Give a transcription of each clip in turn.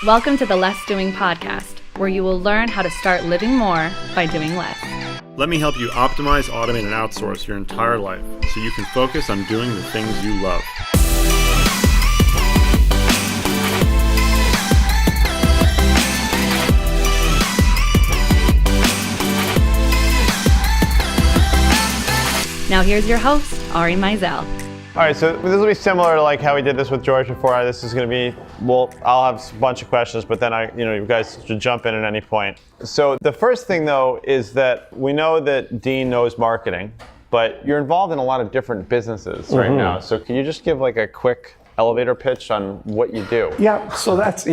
Welcome to the Less Doing podcast, where you will learn how to start living more by doing less. Let me help you optimize, automate, and outsource your entire life so you can focus on doing the things you love. Now here's your host, Ari Meisel. All right, so this will be similar to like how we did this with George before. This is going to be, well, I'll have a bunch of questions, but then you guys should jump in at any point. So the first thing though is that we know that Dean knows marketing, but you're involved in a lot of different businesses right now. So can you just give like a quick elevator pitch on what you do? Yeah, so that's,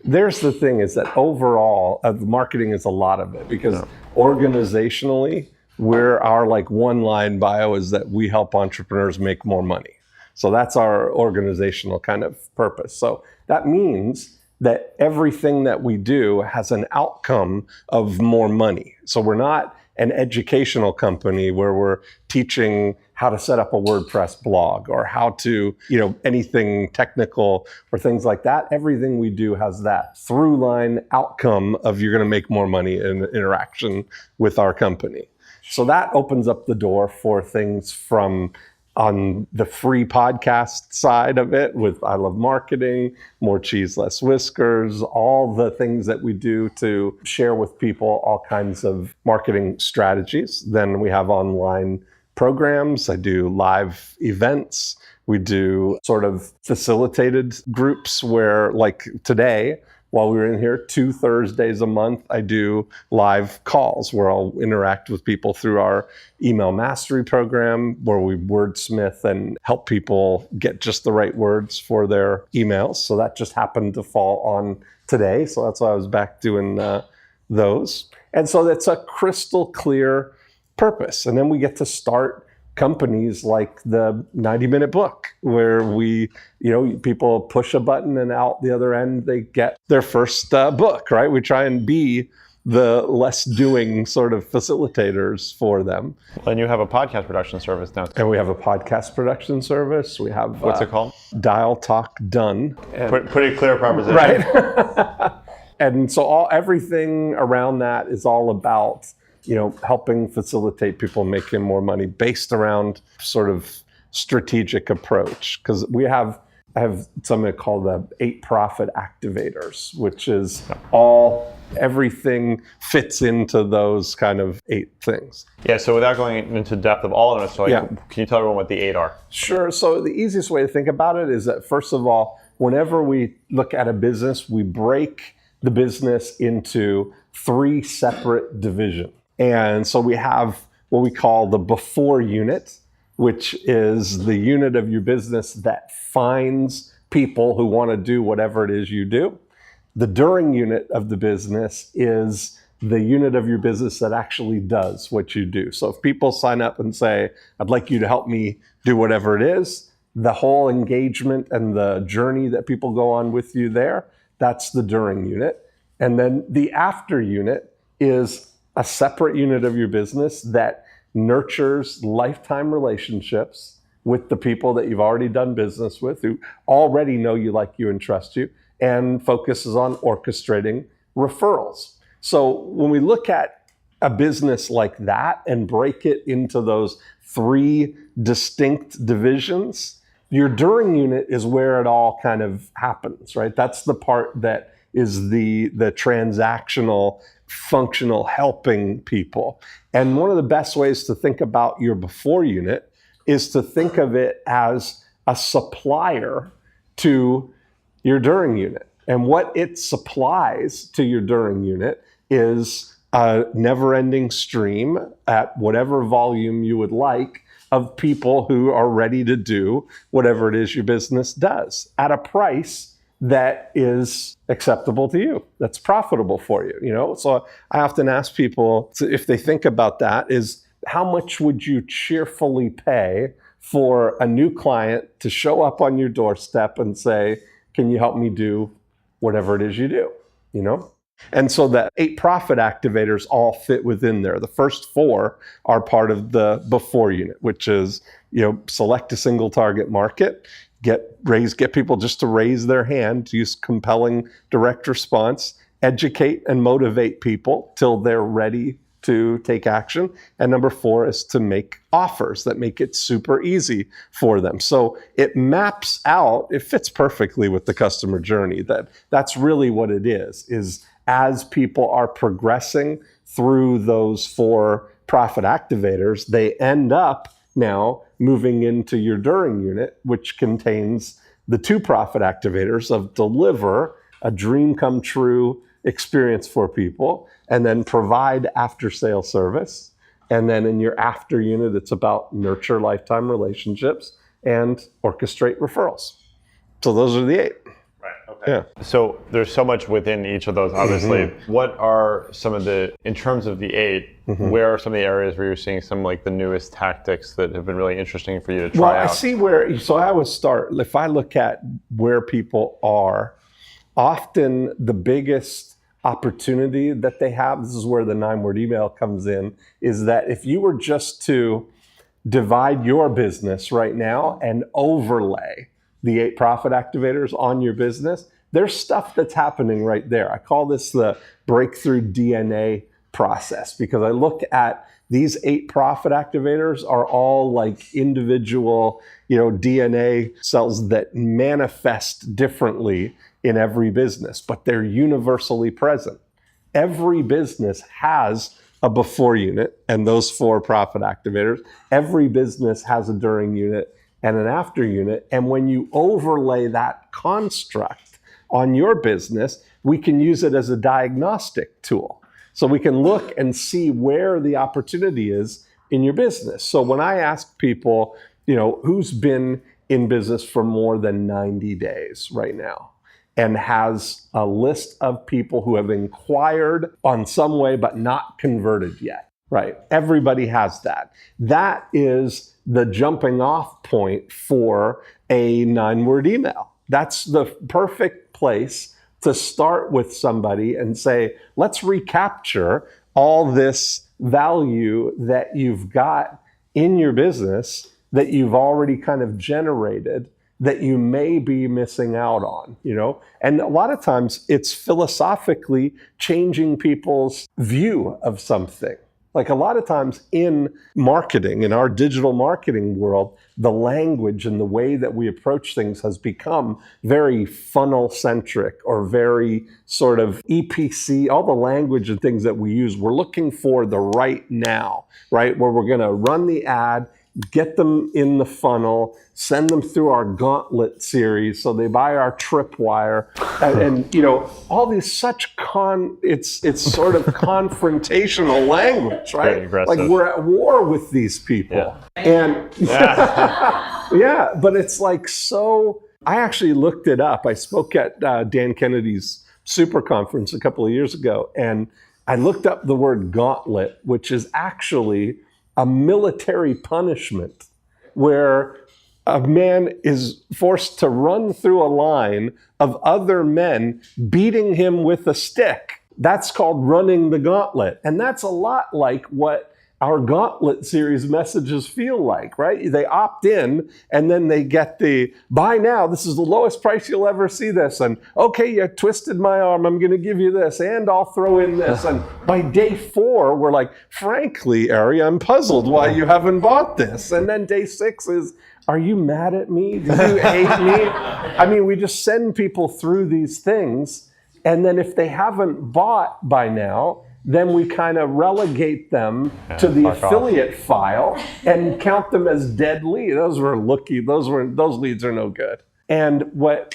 there's the thing is that overall, marketing is a lot of it because organizationally, our like one-line bio is that we help entrepreneurs make more money. So that's our organizational kind of purpose. So that means that everything that we do has an outcome of more money. So we're not an educational company where we're teaching how to set up a WordPress blog or how to, anything technical or things like that. Everything we do has that through line outcome of you're going to make more money in interaction with our company. So that opens up the door for things from on the free podcast side of it with I Love Marketing, More Cheese, Less Whiskers, all the things that we do to share with people all kinds of marketing strategies. Then we have online programs. I do live events. We do sort of facilitated groups where like today, while we were in here, 2 Thursdays a month, I do live calls where I'll interact with people through our email mastery program where we wordsmith and help people get just the right words for their emails. So that just happened to fall on today. So that's why I was back doing those. And so that's a crystal clear purpose. And then we get to start companies like the 90-Minute Book, where we, people push a button and out the other end, they get their first book, right? We try and be the less doing sort of facilitators for them. And you have a podcast production service now. And we have a podcast production service. We have... What's it called? Dial Talk Done. Pretty clear proposition. Right. And so everything around that is all about helping facilitate people making more money based around sort of strategic approach. Because I have something called the 8 profit activators, which is everything fits into those kind of 8 things. Yeah, so without going into depth of all of them, so can you tell everyone what the 8 are? Sure. So the easiest way to think about it is that, first of all, whenever we look at a business, we break the business into 3 separate divisions. And so we have what we call the before unit, which is the unit of your business that finds people who want to do whatever it is you do. The during unit of the business is the unit of your business that actually does what you do. So if people sign up and say, I'd like you to help me do whatever it is, the whole engagement and the journey that people go on with you there, that's the during unit. And then the after unit is a separate unit of your business that nurtures lifetime relationships with the people that you've already done business with, who already know you, like you, and trust you, and focuses on orchestrating referrals. So when we look at a business like that and break it into those 3 distinct divisions, your during unit is where it all kind of happens, right? That's the part that is the transactional, functional, helping people. And one of the best ways to think about your before unit is to think of it as a supplier to your during unit. And what it supplies to your during unit is a never-ending stream at whatever volume you would like of people who are ready to do whatever it is your business does at a price that is acceptable to you, that's profitable for you, So I often ask people, if they think about that, is how much would you cheerfully pay for a new client to show up on your doorstep and say, can you help me do whatever it is you do, And so the 8 profit activators all fit within there. The first 4 are part of the before unit, which is, select a single target market, get get people just to raise their hand, to use compelling direct response, educate and motivate people till they're ready to take action. And number 4 is to make offers that make it super easy for them. So it maps out, it fits perfectly with the customer journey. That's really what it is as people are progressing through those 4 profit activators, they end up now moving into your During unit, which contains the 2 profit activators of deliver a dream come true experience for people, and then provide after sale service. And then in your after unit, it's about nurture lifetime relationships and orchestrate referrals. So those are the 8. Right. Okay. Yeah. So there's so much within each of those, obviously. What are some of in terms of the 8, where are some of the areas where you're seeing some like the newest tactics that have been really interesting for you to try out? I see so I would start, if I look at where people are, often the biggest opportunity that they have, this is where the 9-word email comes in, is that if you were just to divide your business right now and overlay the 8 profit activators on your business, there's stuff that's happening right there. I call this the breakthrough DNA process, because I look at these 8 profit activators are all like individual, DNA cells that manifest differently in every business, but they're universally present. Every business has a before unit and those 4 profit activators. Every business has a during unit and an after unit. And when you overlay that construct on your business, we can use it as a diagnostic tool. So we can look and see where the opportunity is in your business. So when I ask people, who's been in business for more than 90 days right now, and has a list of people who have inquired on some way but not converted yet, right? Everybody has that. That is the jumping off point for a 9-word email. That's the perfect place to start with somebody and say, let's recapture all this value that you've got in your business that you've already kind of generated that you may be missing out on, And a lot of times it's philosophically changing people's view of something. Like a lot of times in marketing, in our digital marketing world, the language and the way that we approach things has become very funnel-centric or very sort of EPC, all the language and things that we use. We're looking for the right now, right? Where we're gonna run the ad, get them in the funnel, send them through our gauntlet series so they buy our tripwire, and all these such it's sort of confrontational language, right? Like we're at war with these people. And yeah, but it's like, so I actually looked it up. I spoke at Dan Kennedy's super conference a couple of years ago, and I looked up the word gauntlet, which is actually a military punishment where a man is forced to run through a line of other men beating him with a stick. That's called running the gauntlet. And that's a lot like what our gauntlet series messages feel like, right? They opt in and then they get the, buy now, this is the lowest price you'll ever see this. And okay, you twisted my arm, I'm gonna give you this, and I'll throw in this. And by day 4, we're like, frankly, Ari, I'm puzzled why you haven't bought this. And then day 6 is, are you mad at me? Do you hate me? I mean, we just send people through these things. And then if they haven't bought by now, then we kind of relegate them to the affiliate file and count them as dead leads. Those leads are no good. And what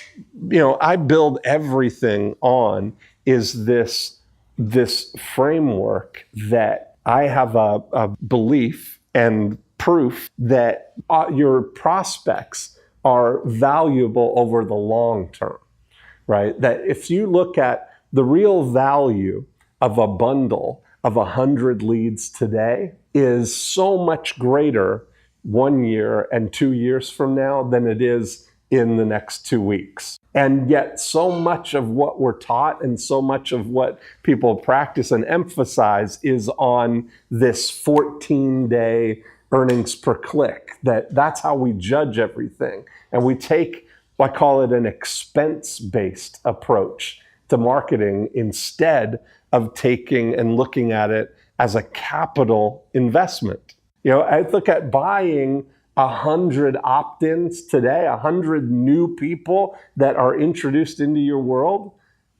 I build everything on is this framework that I have a belief and proof that your prospects are valuable over the long term, right? That if you look at the real value of a bundle of 100 leads today is so much greater 1 year and 2 years from now than it is in the next 2 weeks. And yet so much of what we're taught and so much of what people practice and emphasize is on this 14-day earnings per click. That's how we judge everything. And we take I call it an expense-based approach to marketing instead of taking and looking at it as a capital investment. I look at buying 100 opt-ins today, 100 new people that are introduced into your world,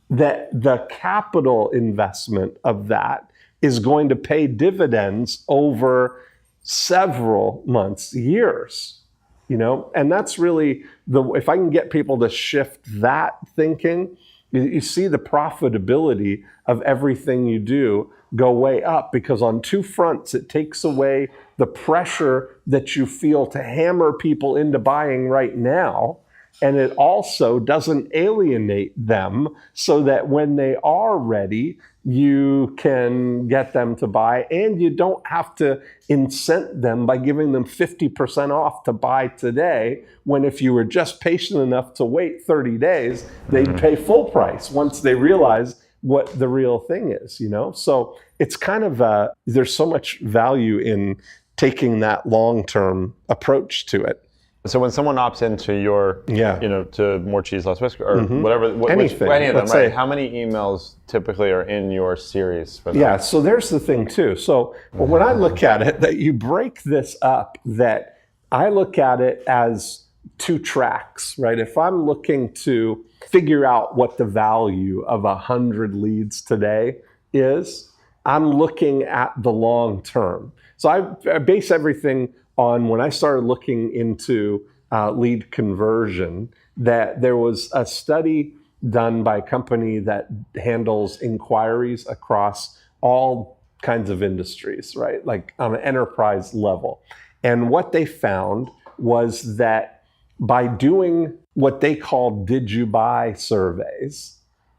that the capital investment of that is going to pay dividends over several months, years, and that's really if I can get people to shift that thinking, you see the profitability of everything you do go way up, because on two fronts, it takes away the pressure that you feel to hammer people into buying right now. And it also doesn't alienate them, so that when they are ready, you can get them to buy, and you don't have to incent them by giving them 50% off to buy today, when if you were just patient enough to wait 30 days, they'd pay full price once they realize what the real thing is, So it's kind of there's so much value in taking that long-term approach to it. So when someone opts into your, to More Cheese, Less Whisker, or whatever, anything, any of them, let's right? say, how many emails typically are in your series for that? Yeah, so there's the thing too. So when I look at it, that you break this up, that I look at it as two tracks, right? If I'm looking to figure out what the value of 100 leads today is, I'm looking at the long term. So I base everything on when I started looking into lead conversion, that there was a study done by a company that handles inquiries across all kinds of industries, right? Like on an enterprise level. And what they found was that by doing what they call did you buy surveys,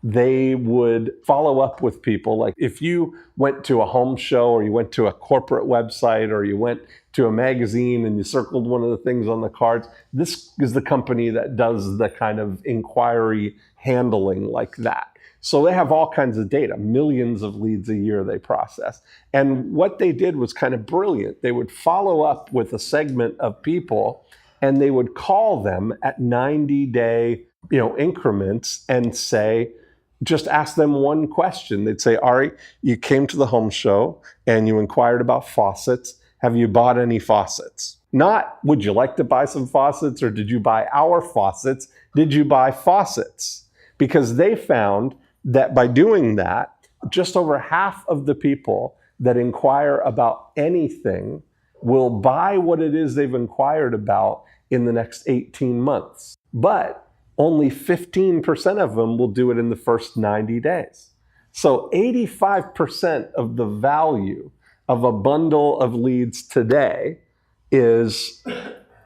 they would follow up with people. Like if you went to a home show, or you went to a corporate website, or you went to a magazine and you circled one of the things on the cards, this is the company that does the kind of inquiry handling like that. So they have all kinds of data, millions of leads a year they process. And what they did was kind of brilliant. They would follow up with a segment of people, and they would call them at 90-day increments and say, just ask them one question. They'd say, Ari, you came to the home show and you inquired about faucets. Have you bought any faucets? Not, would you like to buy some faucets, or did you buy our faucets? Did you buy faucets? Because they found that by doing that, just over half of the people that inquire about anything will buy what it is they've inquired about in the next 18 months. But only 15% of them will do it in the first 90 days. So 85% of the value of a bundle of leads today is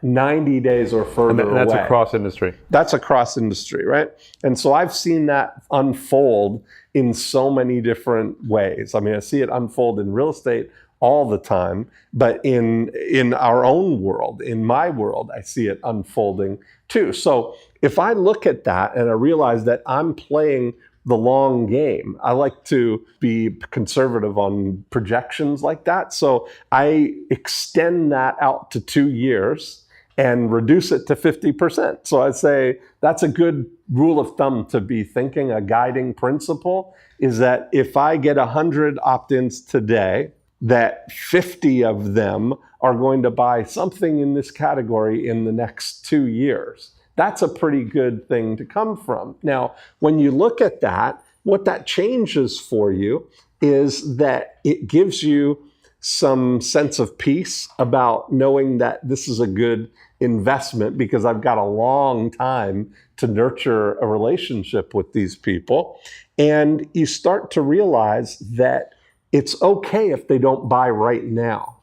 90 days or further away. That's across industry. That's across industry, right? And so I've seen that unfold in so many different ways. I mean, I see it unfold in real estate all the time, but in our own world, in my world, I see it unfolding too. So if I look at that and I realize that I'm playing the long game, I like to be conservative on projections like that. So I extend that out to 2 years and reduce it to 50%. So I'd say that's a good rule of thumb to be thinking. A guiding principle is that if I get 100 opt-ins today, that 50 of them are going to buy something in this category in the next 2 years. That's a pretty good thing to come from. Now, when you look at that, what that changes for you is that it gives you some sense of peace about knowing that this is a good investment, because I've got a long time to nurture a relationship with these people. And you start to realize that it's okay if they don't buy right now.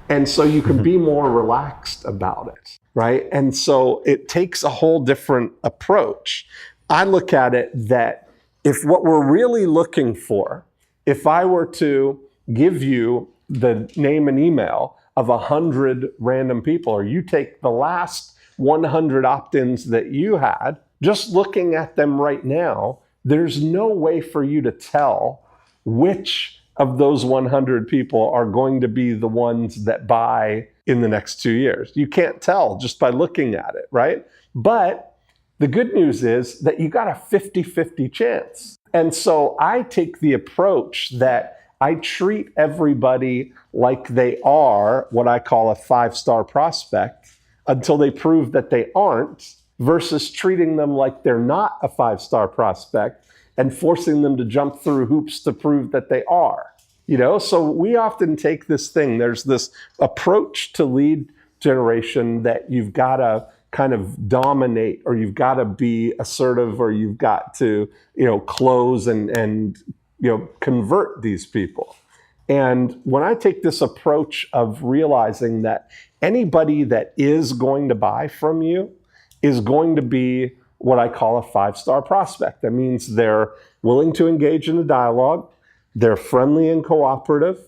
And so you can be more relaxed about it, right? And so it takes a whole different approach. I look at it that if what we're really looking for, if I were to give you the name and email of 100 random people, or you take the last 100 opt-ins that you had, just looking at them right now, there's no way for you to tell which of those 100 people are going to be the ones that buy in the next 2 years. You can't tell just by looking at it, right? But The good news is that you got a 50-50 chance. And so I take the approach that I treat everybody like they are what I call a 5-star prospect until they prove that they aren't, versus treating them like they're not a 5-star prospect and forcing them to jump through hoops to prove that they are. So we often take this thing, there's this approach to lead generation that you've got to kind of dominate, or you've got to be assertive, or you've got to, close and convert these people. And when I take this approach of realizing that anybody that is going to buy from you is going to be what I call a 5-star prospect. That means they're willing to engage in a dialogue, they're friendly and cooperative,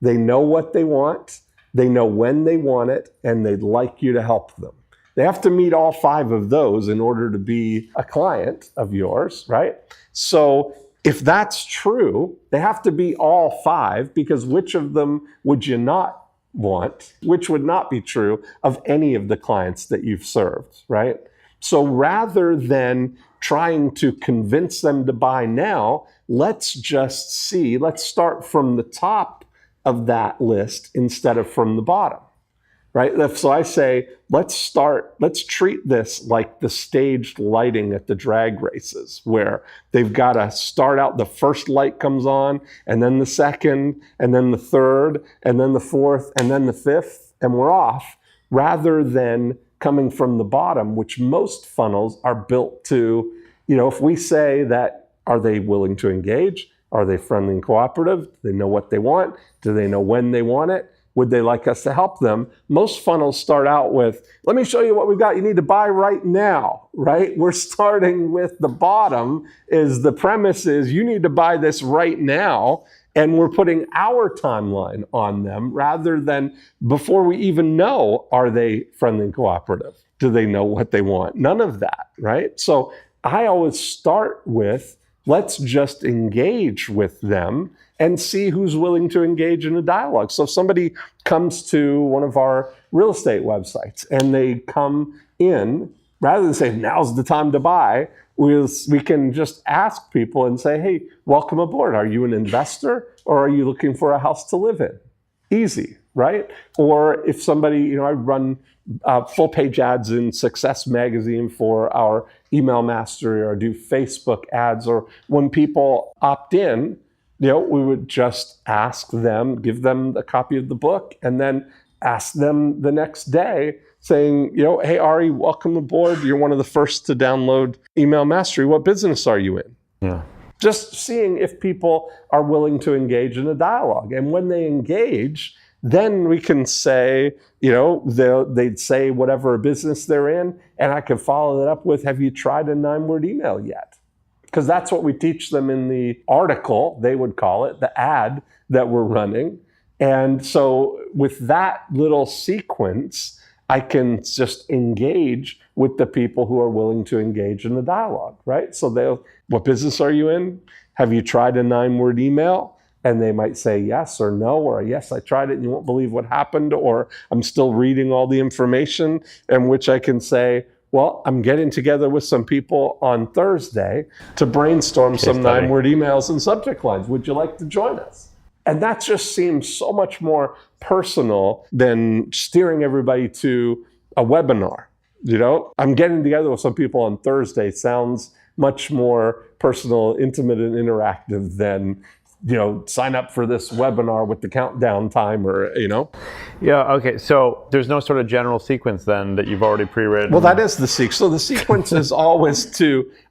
they know what they want, they know when they want it, and they'd like you to help them. They have to meet all 5 of those in order to be a client of yours, right? So if that's true, they have to be all 5, because which of them would you not want? Which would not be true of any of the clients that you've served, right? So rather than trying to convince them to buy now, let's start from the top of that list instead of from the bottom. Right? So I say, let's treat this like the staged lighting at the drag races, where they've got to start out, the first light comes on, and then the second, and then the third, and then the fourth, and then the fifth, and we're off, rather than coming from the bottom, which most funnels are built to, if we say that, are they willing to engage? Are they friendly and cooperative? Do they know what they want? Do they know when they want it? Would they like us to help them? Most funnels start out with, let me show you what we've got. You need to buy right now, right? We're starting with the bottom. The premise is you need to buy this right now. And we're putting our timeline on them rather than before we even know, are they friendly and cooperative? Do they know what they want? None of that, right? So I always start with, let's just engage with them and see who's willing to engage in a dialogue. So if somebody comes to one of our real estate websites and they come in, rather than say, now's the time to buy, we can just ask people and say, hey, welcome aboard. Are you an investor, or are you looking for a house to live in? Easy, right? Or if somebody, I run full page ads in Success Magazine for our email mastery, or do Facebook ads, or when people opt in, we would just ask them, give them a copy of the book, and then ask them the next day saying, hey, Ari, welcome aboard. You're one of the first to download Email Mastery. What business are you in? Yeah. Just seeing if people are willing to engage in a dialogue. And when they engage, then we can say, they'd say whatever business they're in, and I can follow that up with, have you tried a 9-word email yet? Because that's what we teach them in the article, they would call it, the ad that we're running. And so with that little sequence, I can just engage with the people who are willing to engage in the dialogue, right? So what business are you in? Have you tried a 9-word email? And they might say yes or no, or yes, I tried it and you won't believe what happened, or I'm still reading all the information, in which I can say, well, I'm getting together with some people on Thursday to brainstorm some 9-word emails and subject lines. Would you like to join us? And that just seems so much more personal than steering everybody to a webinar. I'm getting together with some people on Thursday sounds much more personal, intimate, and interactive than sign up for this webinar with the countdown timer, Yeah, okay. So there's no sort of general sequence then that you've already pre-written? Well, that is the sequence. So the sequence is always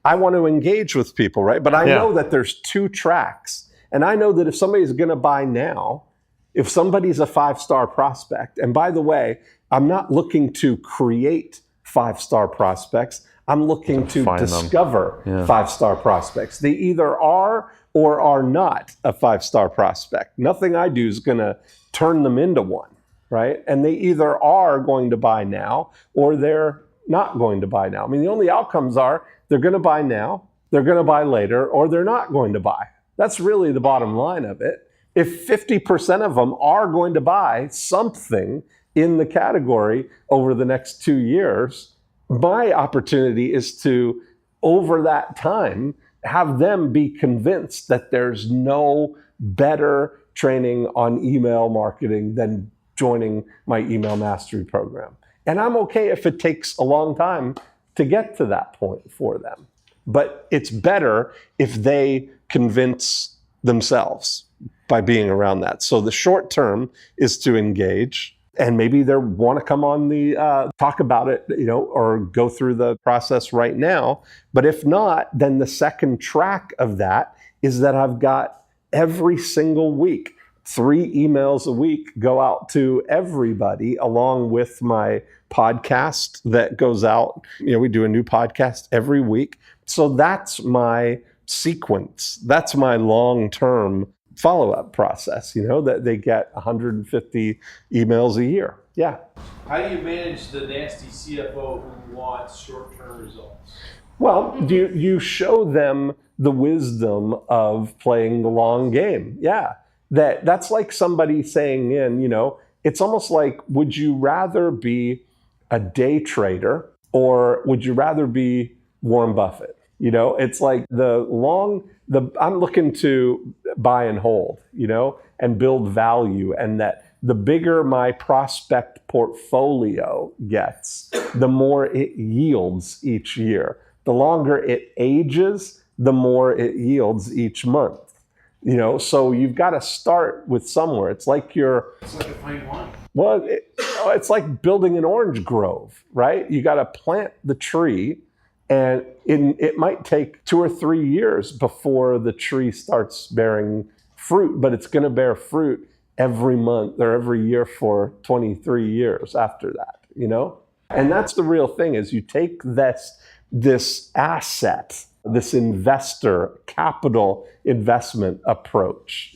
I want to engage with people, right? But I know that there's 2 tracks. And I know that if somebody's going to buy now, if somebody's a 5-star prospect, and by the way, I'm not looking to create 5-star prospects. I'm looking to discover 5-star prospects. They either are or are not a 5-star prospect. Nothing I do is going to turn them into one, right? And they either are going to buy now or they're not going to buy now. I mean, the only outcomes are they're going to buy now, they're going to buy later, or they're not going to buy. That's really the bottom line of it. If 50% of them are going to buy something in the category over the next 2 years, my opportunity is to, over that time, have them be convinced that there's no better training on email marketing than joining my email mastery program. And I'm okay if it takes a long time to get to that point for them. But it's better if they convince themselves by being around that. So the short term is to engage, and maybe they want to come on the talk about it, or go through the process right now. But if not, then the second track of that is that I've got every single week 3 emails a week go out to everybody, along with my podcast that goes out. We do a new podcast every week. So that's my sequence. That's my long-term follow-up process, that they get 150 emails a year. Yeah. How do you manage the nasty CFO who wants short-term results? Well, you show them the wisdom of playing the long game. Yeah. That's like somebody saying it's almost like, would you rather be a day trader or would you rather be Warren Buffett? It's like I'm looking to buy and hold, and build value. And that the bigger my prospect portfolio gets, the more it yields each year. The longer it ages, the more it yields each month. So you've got to start with somewhere. It's like a fine wine. Well, it's like building an orange grove, right? You got to plant the tree, and it might take 2 or 3 years before the tree starts bearing fruit, but it's going to bear fruit every month or every year for 23 years after that, And that's the real thing, is you take this asset, this investor capital investment approach,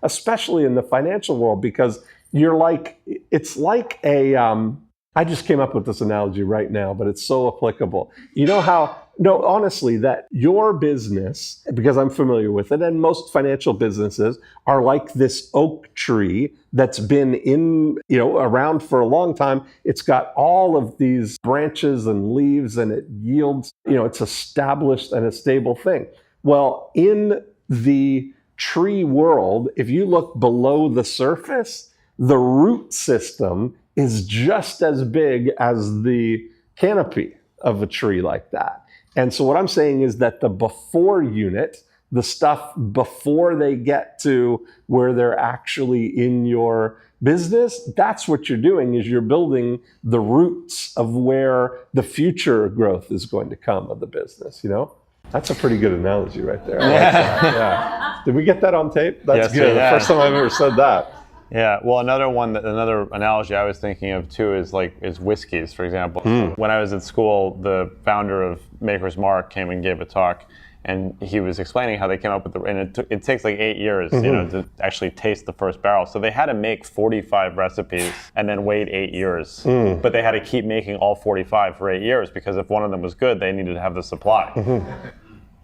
especially in the financial world, because it's like I just came up with this analogy right now, but it's so applicable. Honestly, that your business, because I'm familiar with it, and most financial businesses are like this oak tree that's been around for a long time. It's got all of these branches and leaves, and it yields, it's established and a stable thing. Well, in the tree world, if you look below the surface, the root system is just as big as the canopy of a tree like that. And so what I'm saying is that the before unit, the stuff before they get to where they're actually in your business, that's what you're doing, is you're building the roots of where the future growth is going to come of the business, That's a pretty good analogy right there. Yeah. Did we get that on tape? That's Yes, good. yeah. The first time I've ever said that. Yeah, well, another analogy I was thinking of too is whiskeys, for example. When I was at school, the founder of Maker's Mark came and gave a talk, and he was explaining how they came up with and it takes like 8 years, to actually taste the first barrel. So they had to make 45 recipes and then wait 8 years. But they had to keep making all 45 for 8 years, because if one of them was good, they needed to have the supply.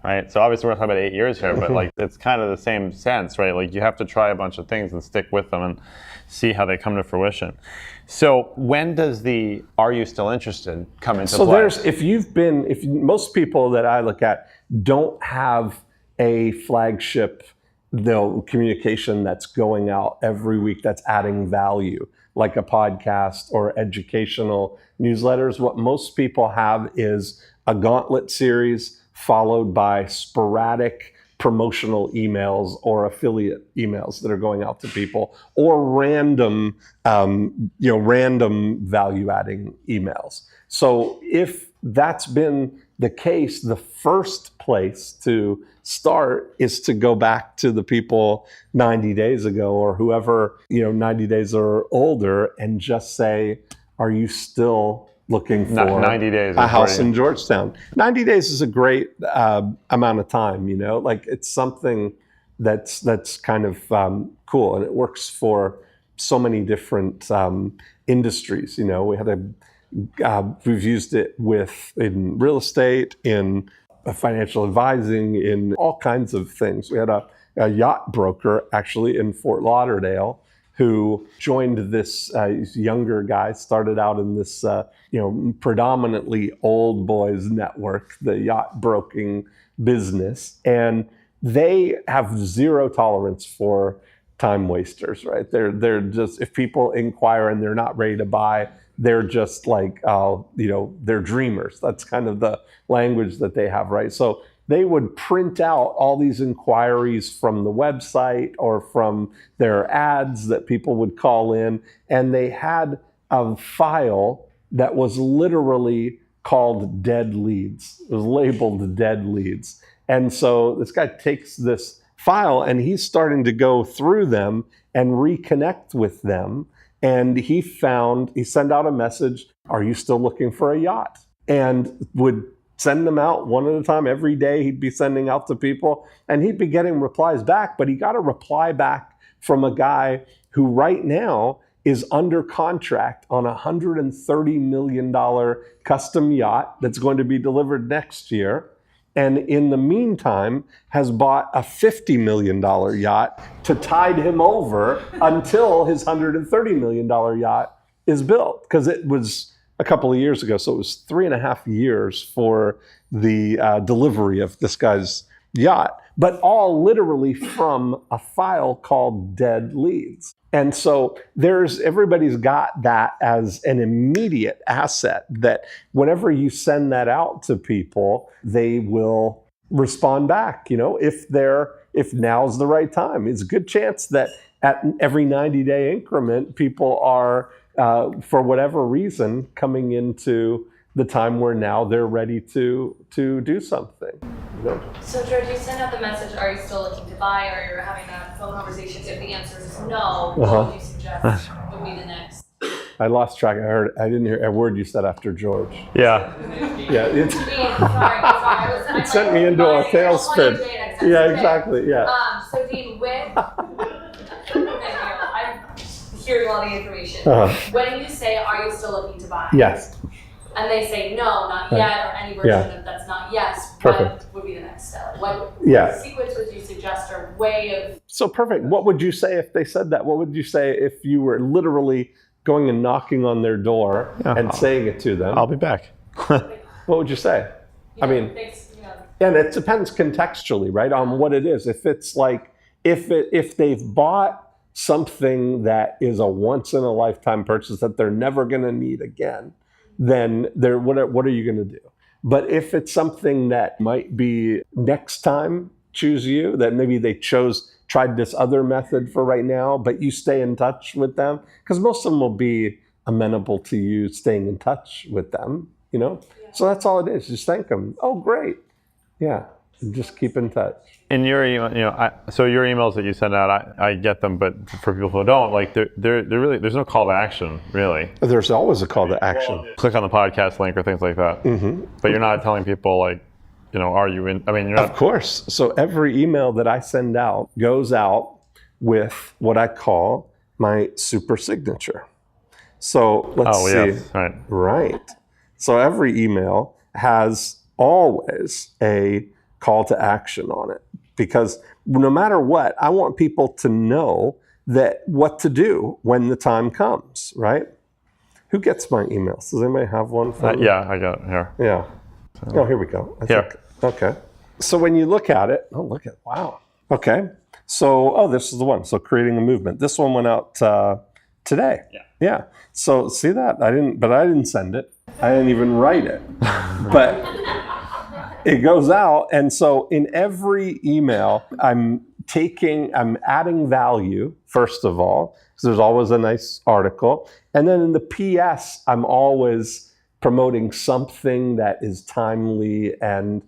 Right? So obviously we're not talking about 8 years here, but it's kind of the same sense, right? Like you have to try a bunch of things and stick with them and see how they come to fruition. So when does the "are you still interested" come into play? So if most people that I look at don't have a flagship communication that's going out every week that's adding value, like a podcast or educational newsletters. What most people have is a gauntlet series followed by sporadic promotional emails or affiliate emails that are going out to people, or random value-adding emails. So if that's been the case, the first place to start is to go back to the people 90 days ago, or whoever, 90 days or older, and just say, are you still looking for 90 days a house in Georgetown? 90 days is a great amount of time, it's something that's kind of cool, and it works for so many different industries. We've used it in real estate, in financial advising, in all kinds of things. We had a yacht broker actually in Fort Lauderdale who joined this younger guy, started out in this predominantly old boys network, the yacht broking business, and they have zero tolerance for time wasters, right? They're just, if people inquire and they're not ready to buy, they're just like, they're dreamers. That's kind of the language that they have, right? So they would print out all these inquiries from the website or from their ads that people would call in, and they had a file that was literally called dead leads. It was labeled dead leads. And so this guy takes this file and he's starting to go through them and reconnect with them. And he sent out a message, "Are you still looking for a yacht?" And would send them out one at a time. Every day he'd be sending out to people and he'd be getting replies back, but he got a reply back from a guy who right now is under contract on a $130 million custom yacht that's going to be delivered next year. And in the meantime, has bought a $50 million yacht to tide him over until his $130 million yacht is built. Because it was a couple of years ago, so it was 3.5 years for the delivery of this guy's yacht, but all literally from a file called dead leads. And so everybody's got that as an immediate asset that whenever you send that out to people, they will respond back, if now's the right time. It's a good chance that at every 90-day increment, people are, for whatever reason, coming into the time where now they're ready to do something. So George, you send out the message, "Are you still looking to buy?" or you're having that phone conversation. If the answer is no, what would you suggest would be the next? I lost track. I didn't hear a word you said after George. Yeah. Yeah. Sorry. It sent me into a tailspin. Yeah, exactly. Yeah. So Dean, I'm hearing all the information. When you say, "Are you still looking to buy?" Yes. And they say no, not yet, or any version of that's not yes, Perfect. What would be the next step? What sequence would you suggest or way of... So perfect. What would you say if they said that? What would you say if you were literally going and knocking on their door and saying it to them? I'll be back. What would you say? I mean, and it depends contextually, right, on what it is. If it's like, if they've bought something that is a once in a lifetime purchase that they're never going to need again, then what are you going to do? But if it's something that might be next time choose you, that maybe they tried this other method for right now, but you stay in touch with them, because most of them will be amenable to you staying in touch with them, So that's all it is. Just thank them. Oh, great. Yeah. And just keep in touch. In your email, so your emails that you send out, I get them, but for people who don't, like they're really, there's no call to action, really. There's always a call to action. Click on the podcast link or things like that. Mm-hmm. But you're not telling people like, are you in? I mean, you're not. Of course. So every email that I send out goes out with what I call my super signature. So let's see. Yes. Right. So every email has always a call to action on it, because no matter what, I want people to know that what to do when the time comes, right? Who gets my emails? Does anybody have one? Yeah, I got it here. Yeah. Oh, here we go. Okay. So when you look at it, wow. Okay. So, this is the one. So creating a movement. This one went out today. Yeah. So see that? I didn't send it. I didn't even write it. But it goes out. And so in every email, I'm adding value, first of all, because there's always a nice article. And then in the PS, I'm always promoting something that is timely and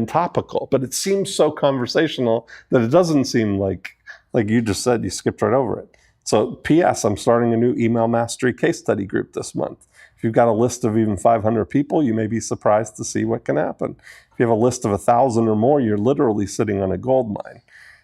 topical. But it seems so conversational that it doesn't seem like you just said, you skipped right over it. So PS, I'm starting a new email mastery case study group this month. If you've got a list of even 500 people, you may be surprised to see what can happen. If you have a list of 1,000 or more, you're literally sitting on a gold mine.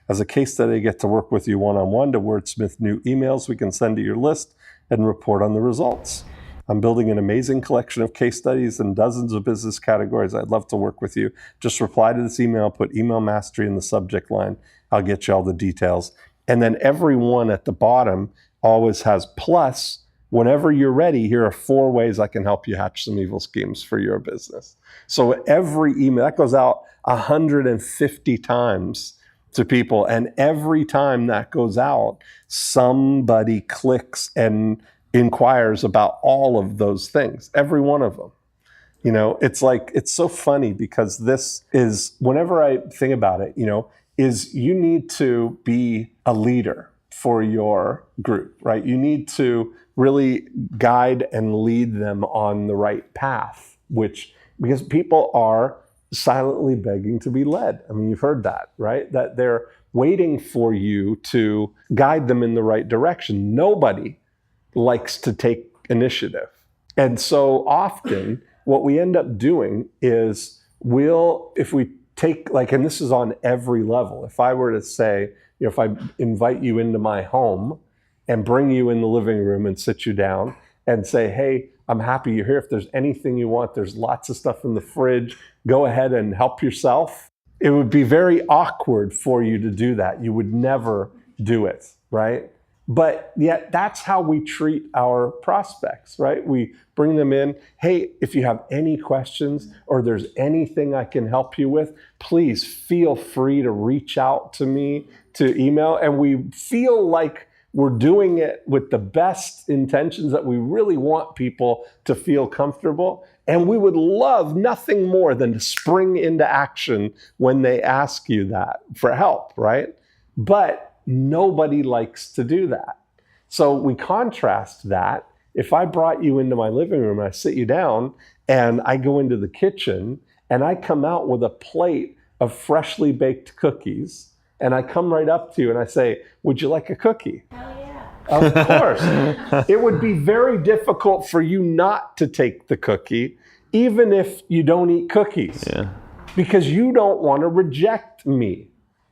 As a case study, I get to work with you one-on-one to wordsmith new emails we can send to your list and report on the results. I'm building an amazing collection of case studies in dozens of business categories. I'd love to work with you. Just reply to this email, put email mastery in the subject line. I'll get you all the details. And then every one at the bottom always has plus. Whenever you're ready, here are 4 ways I can help you hatch some evil schemes for your business. So every email, that goes out 150 times to people. And every time that goes out, somebody clicks and inquires about all of those things, every one of them. You know, it's like, it's so funny because this is, whenever I think about it, you know, is you need to be a leader for your group, right? You need to really guide and lead them on the right path, because people are silently begging to be led. I mean, you've heard that, right? That they're waiting for you to guide them in the right direction. Nobody likes to take initiative. And so often what we end up doing is if we take, like, and this is on every level, if I were to say, you know, if I invite you into my home and bring you in the living room and sit you down and say, hey, I'm happy you're here. If there's anything you want, there's lots of stuff in the fridge. Go ahead and help yourself. It would be very awkward for you to do that. You would never do it, right? But yet that's how we treat our prospects, right? We bring them in. Hey, if you have any questions or there's anything I can help you with, please feel free to reach out to me, to email. And we feel like we're doing it with the best intentions, that we really want people to feel comfortable. And we would love nothing more than to spring into action when they ask you that for help, right? But nobody likes to do that. So we contrast that. If I brought you into my living room and I sit you down and I go into the kitchen and I come out with a plate of freshly baked cookies, and I come right up to you and I say, would you like a cookie? Hell yeah. Of course. It would be very difficult for you not to take the cookie, even if you don't eat cookies. Yeah. Because you don't want to reject me.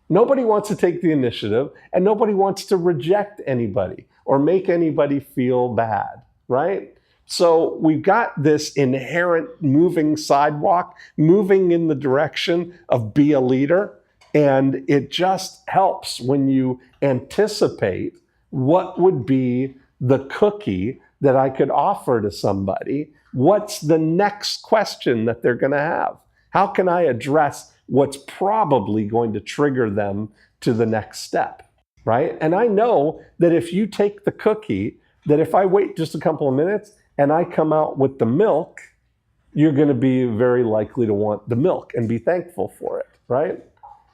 Nobody wants to take the initiative, and nobody wants to reject anybody or make anybody feel bad, right? So we've got this inherent moving sidewalk, moving in the direction of be a leader. And it just helps when you anticipate what would be the cookie that I could offer to somebody. What's the next question that they're going to have? How can I address what's probably going to trigger them to the next step, right? And I know that if you take the cookie, that if I wait just a couple of minutes and I come out with the milk, you're going to be very likely to want the milk and be thankful for it, right?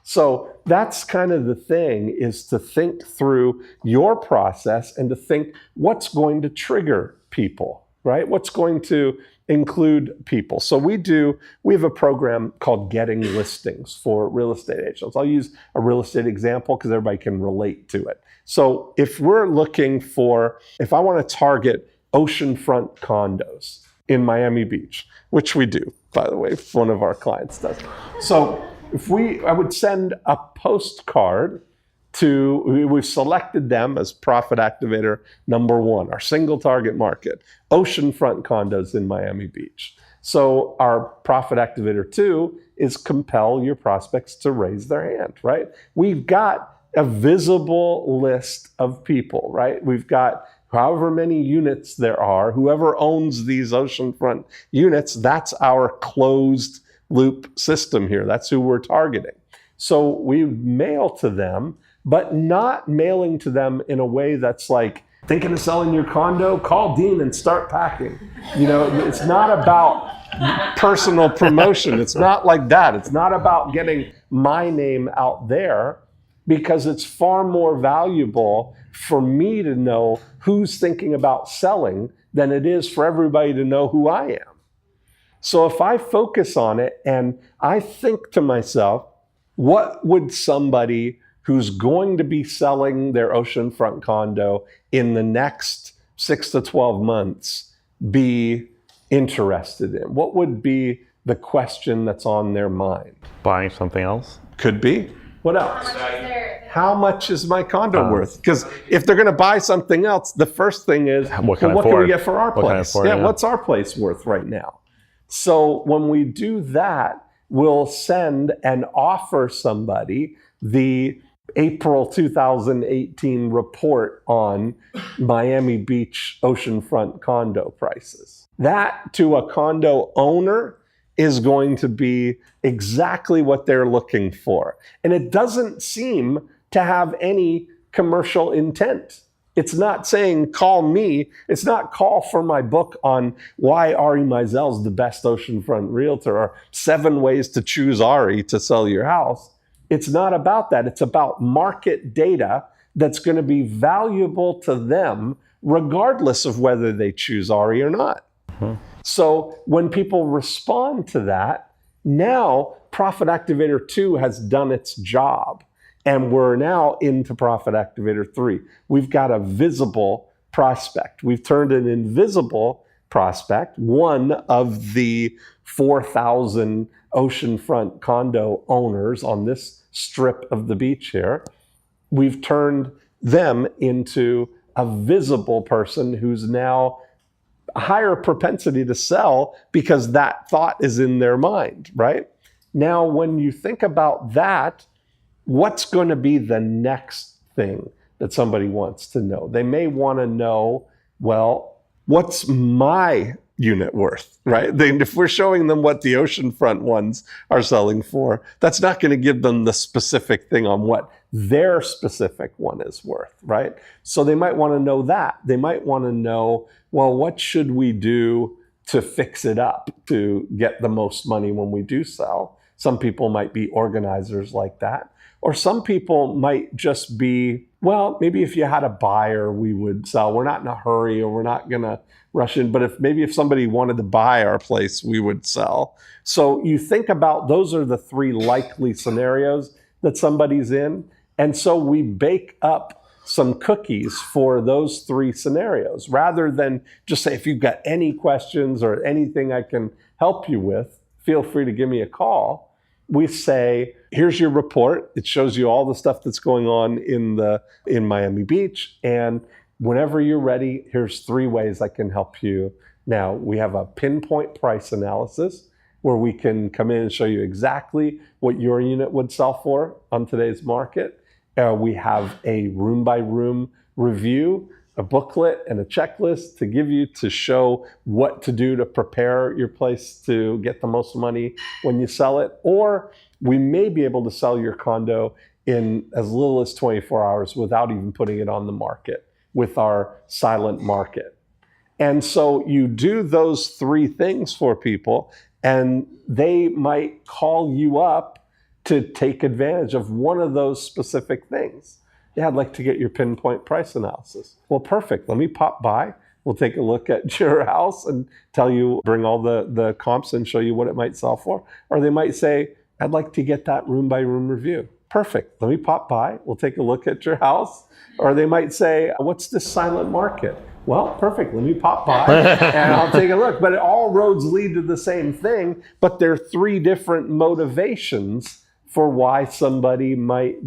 So that's kind of the thing, is to think through your process and to think what's going to trigger people, right? What's going to include people. So we have a program called Getting Listings for real estate agents. I'll use a real estate example because everybody can relate to it. So if I want to target oceanfront condos in Miami Beach, which we do, by the way, if one of our clients does. So I would send a postcard we've selected them as Profit Activator number 1, our single target market, oceanfront condos in Miami Beach. So our Profit Activator 2 is compel your prospects to raise their hand, right? We've got a visible list of people, right? We've got however many units there are, whoever owns these oceanfront units, that's our closed loop system here. That's who we're targeting. So we mail to them, but not mailing to them in a way that's like, thinking of selling your condo? Call Dean and start packing. You know, it's not about personal promotion. It's not like that. It's not about getting my name out there, because it's far more valuable for me to know who's thinking about selling than it is for everybody to know who I am. So if I focus on it and I think to myself, what would somebody who's going to be selling their oceanfront condo in the next 6 to 12 months be interested in? What would be the question that's on their mind? Buying something else? Could be. What else? How much is there? How much is my condo worth? Because if they're going to buy something else, the first thing is, what can we get for our What can I place? afford, yeah. What's our place worth right now? So when we do that, we'll send and offer somebody the April 2018 report on Miami Beach oceanfront condo prices. That, to a condo owner, is going to be exactly what they're looking for. And it doesn't seem to have any commercial intent. It's not saying call me. It's not call for my book on why Ari Meisel's the best oceanfront realtor or 7 ways to choose Ari to sell your house. It's not about that. It's about market data that's going to be valuable to them regardless of whether they choose Ari or not. So when people respond to that, now Profit Activator 2 has done its job. And we're now into Profit Activator 3. We've got a visible prospect. We've turned an invisible prospect, one of the 4,000 oceanfront condo owners on this strip of the beach here. We've turned them into a visible person who's now a higher propensity to sell because that thought is in their mind, right? Now, when you think about that, what's going to be the next thing that somebody wants to know? They may want to know, well, what's my unit worth, right? If we're showing them what the oceanfront ones are selling for, that's not going to give them the specific thing on what their specific one is worth, right? So they might want to know that. They might want to know, well, what should we do to fix it up to get the most money when we do sell? Some people might be organizers like that. Or some people might just be, well, maybe if you had a buyer, we would sell. We're not in a hurry or we're not going to rush in. But if somebody wanted to buy our place, we would sell. So you think about those are the 3 likely scenarios that somebody's in. And so we bake up some cookies for those 3 scenarios rather than just say, if you've got any questions or anything I can help you with, feel free to give me a call. We say, here's your report. It shows you all the stuff that's going on in Miami Beach. And whenever you're ready, here's 3 ways I can help you. Now, we have a pinpoint price analysis where we can come in and show you exactly what your unit would sell for on today's market. We have a room-by-room review, a booklet, and a checklist to give you to show what to do to prepare your place to get the most money when you sell it. Or we may be able to sell your condo in as little as 24 hours without even putting it on the market with our silent market. And so you do those 3 things for people, and they might call you up to take advantage of one of those specific things. Yeah, I'd like to get your pinpoint price analysis. Well, perfect. Let me pop by. We'll take a look at your house and tell you, bring all the comps and show you what it might sell for. Or they might say, I'd like to get that room by room review. Perfect. Let me pop by. We'll take a look at your house. Or they might say, what's this silent market? Well, perfect. Let me pop by and I'll take a look. But all roads lead to the same thing. But there are 3 different motivations for why somebody might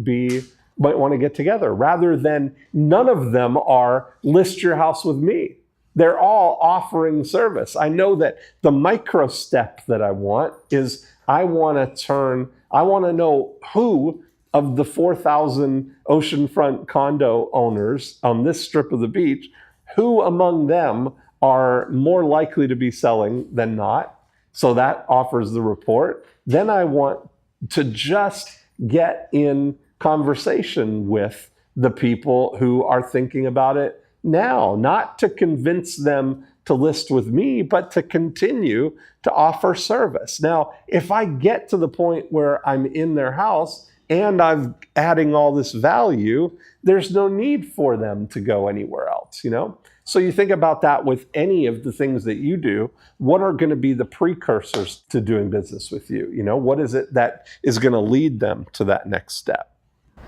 want to get together, rather than none of them are list your house with me. They're all offering service. I know that the micro step that I want is I want to know who of the 4,000 oceanfront condo owners on this strip of the beach, who among them are more likely to be selling than not. So that offers the report. Then I want to just get in conversation with the people who are thinking about it now, not to convince them to list with me, but to continue to offer service. Now, if I get to the point where I'm in their house and I'm adding all this value, there's no need for them to go anywhere else, you know? So you think about that with any of the things that you do. What are going to be the precursors to doing business with you? You know, what is it that is going to lead them to that next step?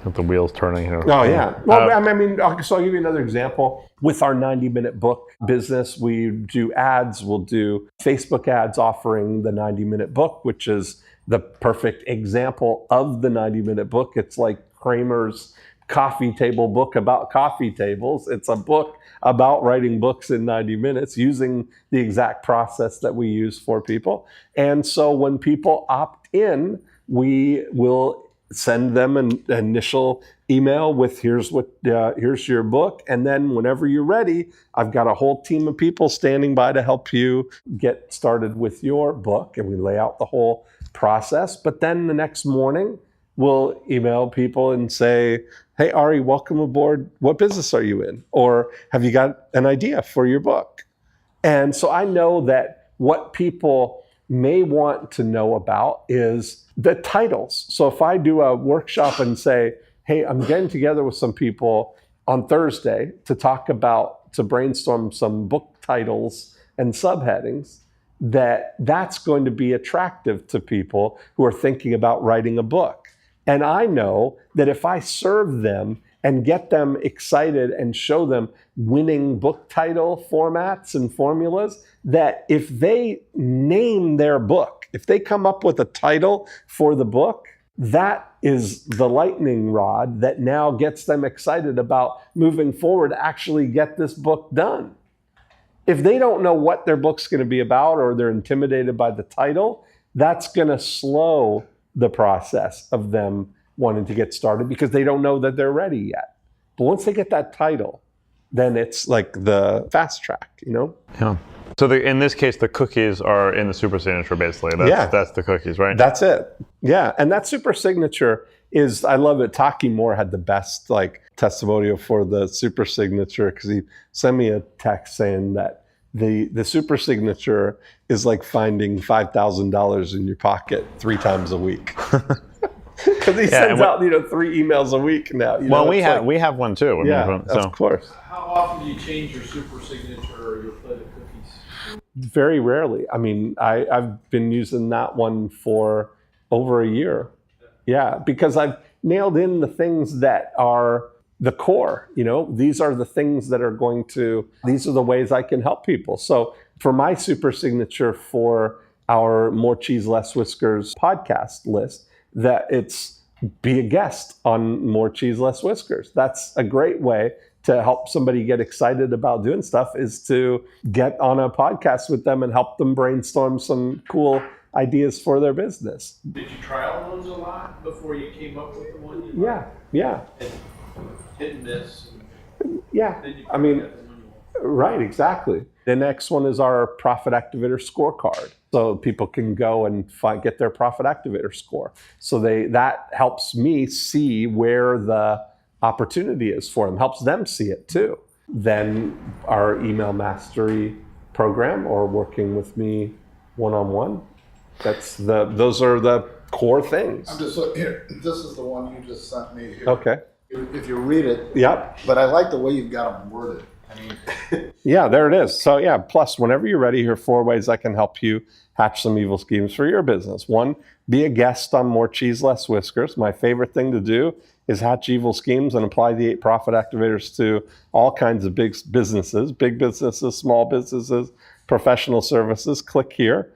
The wheels turning here. Oh, yeah. Well, I mean, so I'll give you another example. With our 90-minute book business, we do ads. We'll do Facebook ads offering the 90-minute book, which is the perfect example of the 90-minute book. It's like Kramer's coffee table book about coffee tables. It's a book about writing books in 90 minutes using the exact process that we use for people. And so when people opt in, we will send them an initial email with here's your book, and then whenever you're ready, I've got a whole team of people standing by to help you get started with your book, and we lay out the whole process. But then the next morning, we'll email people and say, hey, Ari, welcome aboard. What business are you in? Or have you got an idea for your book? And so I know that what people may want to know about is the titles. So if I do a workshop and say, hey, I'm getting together with some people on Thursday to brainstorm some book titles and subheadings, that's going to be attractive to people who are thinking about writing a book. And I know that if I serve them and get them excited and show them winning book title formats and formulas, that if they name their book, if they come up with a title for the book, that is the lightning rod that now gets them excited about moving forward to actually get this book done. If they don't know what their book's going to be about, or they're intimidated by the title, that's going to slow the process of them wanting to get started because they don't know that they're ready yet. But once they get that title, then it's like the fast track, Yeah. So in this case, the cookies are in the super signature, basically. That's the cookies, right? That's it. Yeah. And that super signature is, I love it. Taki Moore had the best testimonial for the super signature, because he sent me a text saying that the super signature is like finding $5,000 in your pocket 3 times a week. Because he sends out 3 emails a week now. Well, we have one too. Of course. How often do you change your super signature or your plate of cookies? Very rarely. I mean, I've been using that one for over a year. Yeah, because I've nailed in the things that are the core. These are the things that are these are the ways I can help people. So for my super signature for our More Cheese, Less Whiskers podcast list, that it's be a guest on More Cheese, Less Whiskers. That's a great way to help somebody get excited about doing stuff, is to get on a podcast with them and help them brainstorm some cool ideas for their business. Did you trial those a lot before you came up with the one you Yeah. hit and miss? Yeah. Then you I mean, got the one you want. Right, exactly. The next one is our Profit Activator scorecard. So people can go and get their Profit Activator score. So that helps me see where the opportunity is for them, helps them see it too. Then our email mastery program, or working with me one-on-one, those are the core things. I'm just here. This is the one you just sent me here. Okay. If you read it, Yep. but I like the way you've got them worded. I mean, Yeah, there it is. So yeah, plus whenever you're ready, here are 4 ways I can help you hatch some evil schemes for your business. 1, be a guest on More Cheese, Less Whiskers. My favorite thing to do is hatch evil schemes and apply the 8 profit activators to all kinds of big businesses, small businesses, professional services. Click here.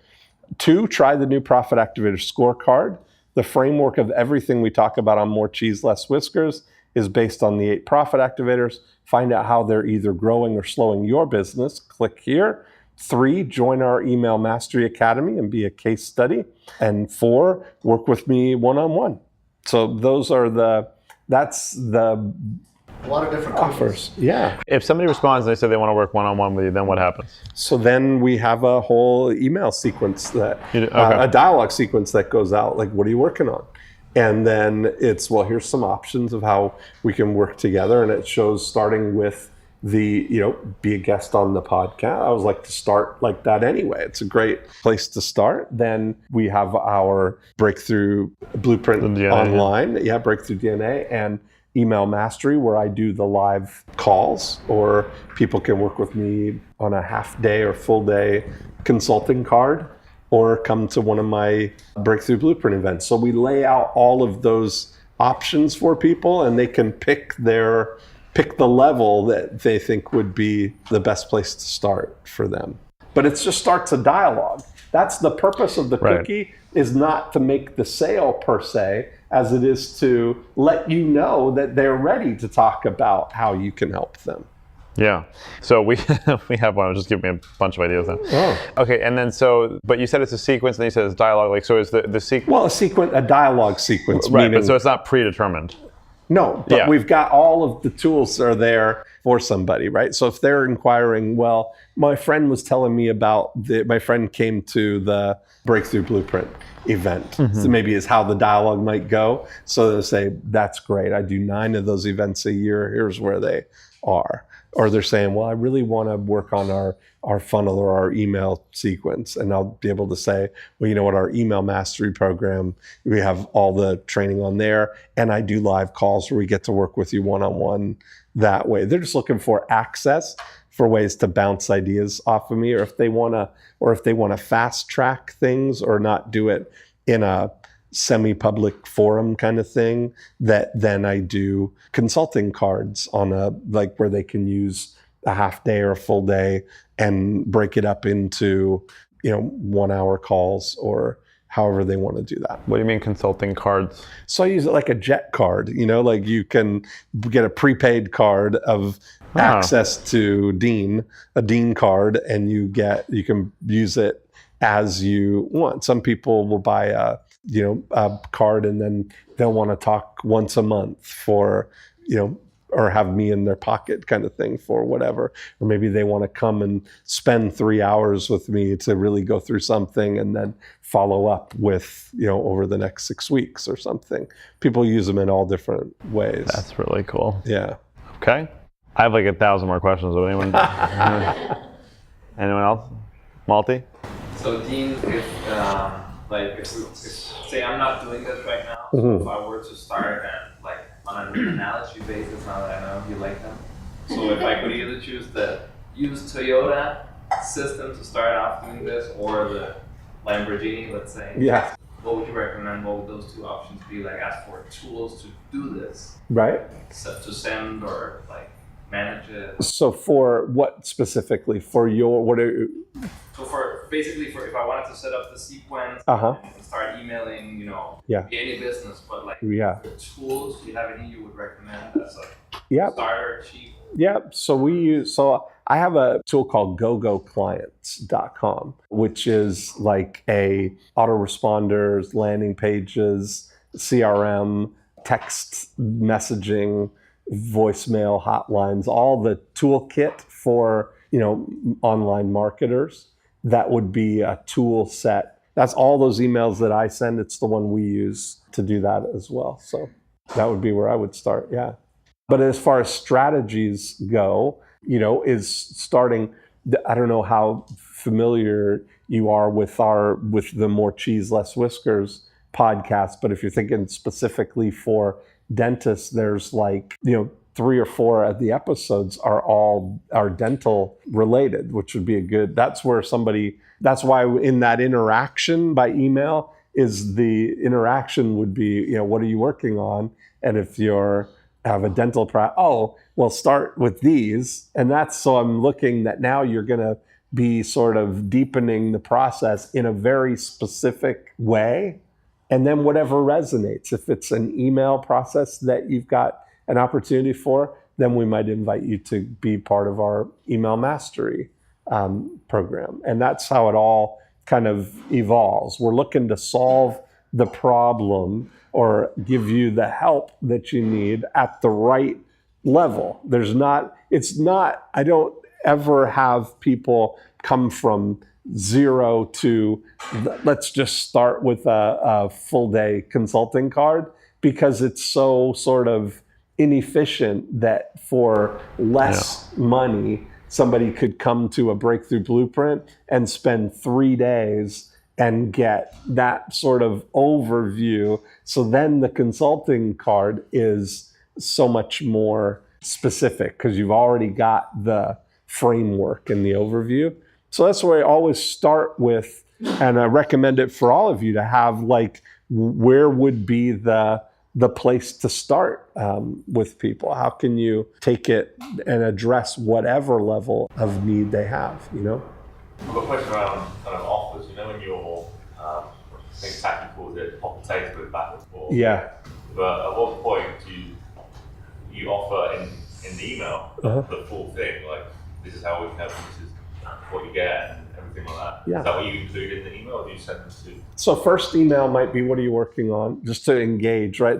2, try the new Profit Activator scorecard. The framework of everything we talk about on More Cheese, Less Whiskers is based on the 8 profit activators. Find out how they're either growing or slowing your business. Click here. 3, join our Email Mastery Academy and be a case study. And 4, work with me one-on-one. So that's the a lot of different offers. Yeah. If somebody responds and they say they want to work one-on-one with you, then what happens? So then we have a whole email sequence Okay. a dialogue sequence that goes out, like, what are you working on? And then it's, well, here's some options of how we can work together. And it shows starting with the, be a guest on the podcast. I always like to start like that anyway. It's a great place to start. Then we have our Breakthrough Blueprint online. Yeah, Breakthrough DNA, and Email Mastery, where I do the live calls, or people can work with me on a half day or full day consulting card, or come to one of my Breakthrough Blueprint events. So we lay out all of those options for people, and they can pick the level that they think would be the best place to start for them. But it just starts a dialogue. That's the purpose of the cookie, is not to make the sale per se, as it is to let you know that they're ready to talk about how you can help them. Yeah. So we have one. Just give me a bunch of ideas then. Oh. Okay, and then but you said it's a sequence, and you said it's dialogue. Like, so is the sequence? Well, a dialogue sequence. Right, meaning, but so it's not predetermined. no, but Yeah. we've got all of the tools are there for somebody, right? So if they're inquiring, well, my friend was telling me about my friend came to the Breakthrough Blueprint event. So maybe is how the dialogue might go. So they'll say, that's great. I do 9 of those events a year. Here's where they are. Or they're saying, well, I really want to work on our funnel or our email sequence. And I'll be able to say, well, you know what, our email mastery program, we have all the training on there. And I do live calls where we get to work with you one-on-one that way. They're just looking for access for ways to bounce ideas off of me, or if they want to fast track things or not do it in a semi-public forum kind of thing, that then I do consulting cards on where they can use a half day or a full day and break it up into 1-hour calls or however they want to do that. What do you mean consulting cards? So I use it like a jet card, like you can get a prepaid card of access to a Dean card, and you can use it as you want. Some people will buy a card and then they'll want to talk once a month for, or have me in their pocket kind of thing for whatever. Or maybe they want to come and spend 3 hours with me to really go through something and then follow up with, over the next 6 weeks or something. People use them in all different ways. That's really cool. Yeah. Okay. I have like 1,000 more questions. Would anyone else? Malty? So Dean, if say I'm not doing this right now, so if I were to start on an analogy basis, now that I know you like them, so if I could either use Toyota system to start off doing this, or the Lamborghini, let's say, Yeah. what would you recommend? What would those two options be? As for tools to do this, Right. to send or manage it. So for what specifically? For So if I wanted to set up the sequence Uh-huh. and start emailing, Yeah. be any business, but Yeah. the tools, do you have any you would recommend as a Yeah. starter, cheap? Yeah. So I have a tool called gogoclients.com, which is like a autoresponders, landing pages, CRM, text messaging, voicemail hotlines, all the toolkit for, online marketers. That would be a tool set. That's all those emails that I send. It's the one we use to do that as well. So that would be where I would start. Yeah. But as far as strategies go, is starting, I don't know how familiar you are with the More Cheese, Less Whiskers podcast, but if you're thinking specifically for dentists, there's 3 or 4 of the episodes are dental related, which would be that's why in that interaction by email is the interaction would be, what are you working on? And if you're have a dental start with these. And so I'm looking that now you're going to be sort of deepening the process in a very specific way. And then whatever resonates, if it's an email process that you've got an opportunity for, then we might invite you to be part of our email mastery program. And that's how it all kind of evolves. We're looking to solve the problem or give you the help that you need at the right level. I don't ever have people come from 0 to let's just start with a full day consulting card, because it's so sort of inefficient that for less money, somebody could come to a Breakthrough Blueprint and spend 3 days and get that sort of overview. So then the consulting card is so much more specific because you've already got the framework and the overview. So that's where I always start with, and I recommend it for all of you to have where would be the place to start with people? How can you take it and address whatever level of need they have, I've got a question around kind of offers. When you're, I think Taki calls it hot potato with back and forth. Yeah. But at what point do you offer in in the email the full thing, like this is how we have, this is what you get, and everything like that. Yeah. Is that what you include in the email, or do you send them to? So first email might be, what are you working on? Just to engage, right?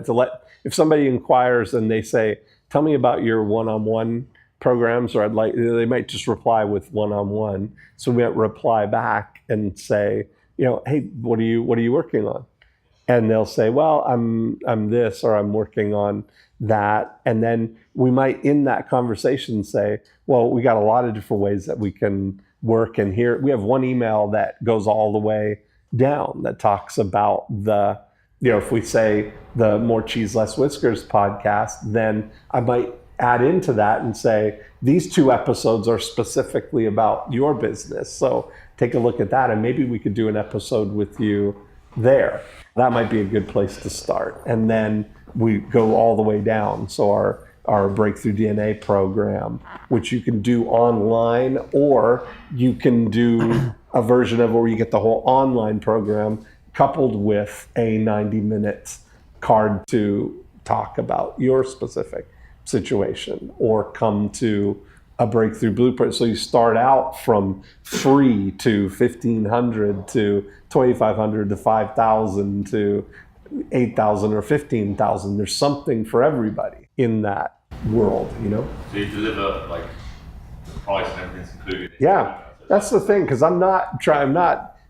If somebody inquires and they say, tell me about your one-on-one programs, or they might just reply with one-on-one. So we might reply back and say, hey, what are you working on? And they'll say, well, I'm this, or I'm working on that. And then we might, in that conversation, say, well, we got a lot of different ways that we can work. And here we have one email that goes all the way down that talks about the, if we say the More Cheese, Less Whiskers podcast, then I might add into that and say, these 2 episodes are specifically about your business. So take a look at that, and maybe we could do an episode with you there. That might be a good place to start. And then we go all the way down. So our Breakthrough DNA program, which you can do online, or you can do a version of where you get the whole online program coupled with a 90-minute card to talk about your specific situation, or come to a Breakthrough Blueprint. So you start out from free to 1,500 to 2,500 to 5,000 to 8,000 or 15,000. There's something for everybody in that world, So you deliver like the price and everything's included. Yeah, that's the thing, because I'm not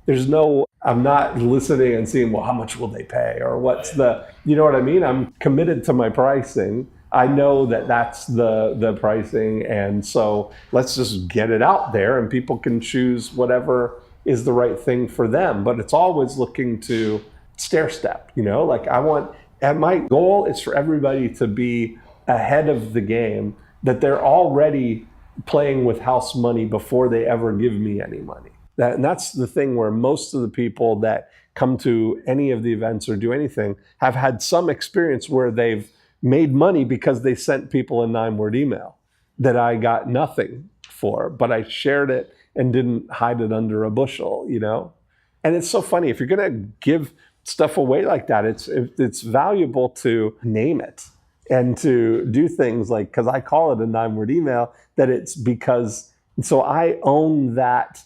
listening and seeing, well, how much will they pay, or what's the, you know what I mean? I'm committed to my pricing. I know that that's the pricing, and so let's just get it out there, and people can choose whatever is the right thing for them. But it's always looking to stair step, and my goal is for everybody to be ahead of the game, that they're already playing with house money before they ever give me any money. And that's the thing, where most of the people that come to any of the events or do anything have had some experience where they've made money because they sent people a 9-word email that I got nothing for, but I shared it and didn't hide it under a bushel, And it's so funny, if you're gonna give stuff away like that, it's valuable to name it and to do things like, because I call it a 9-word email, that it's because, so I own that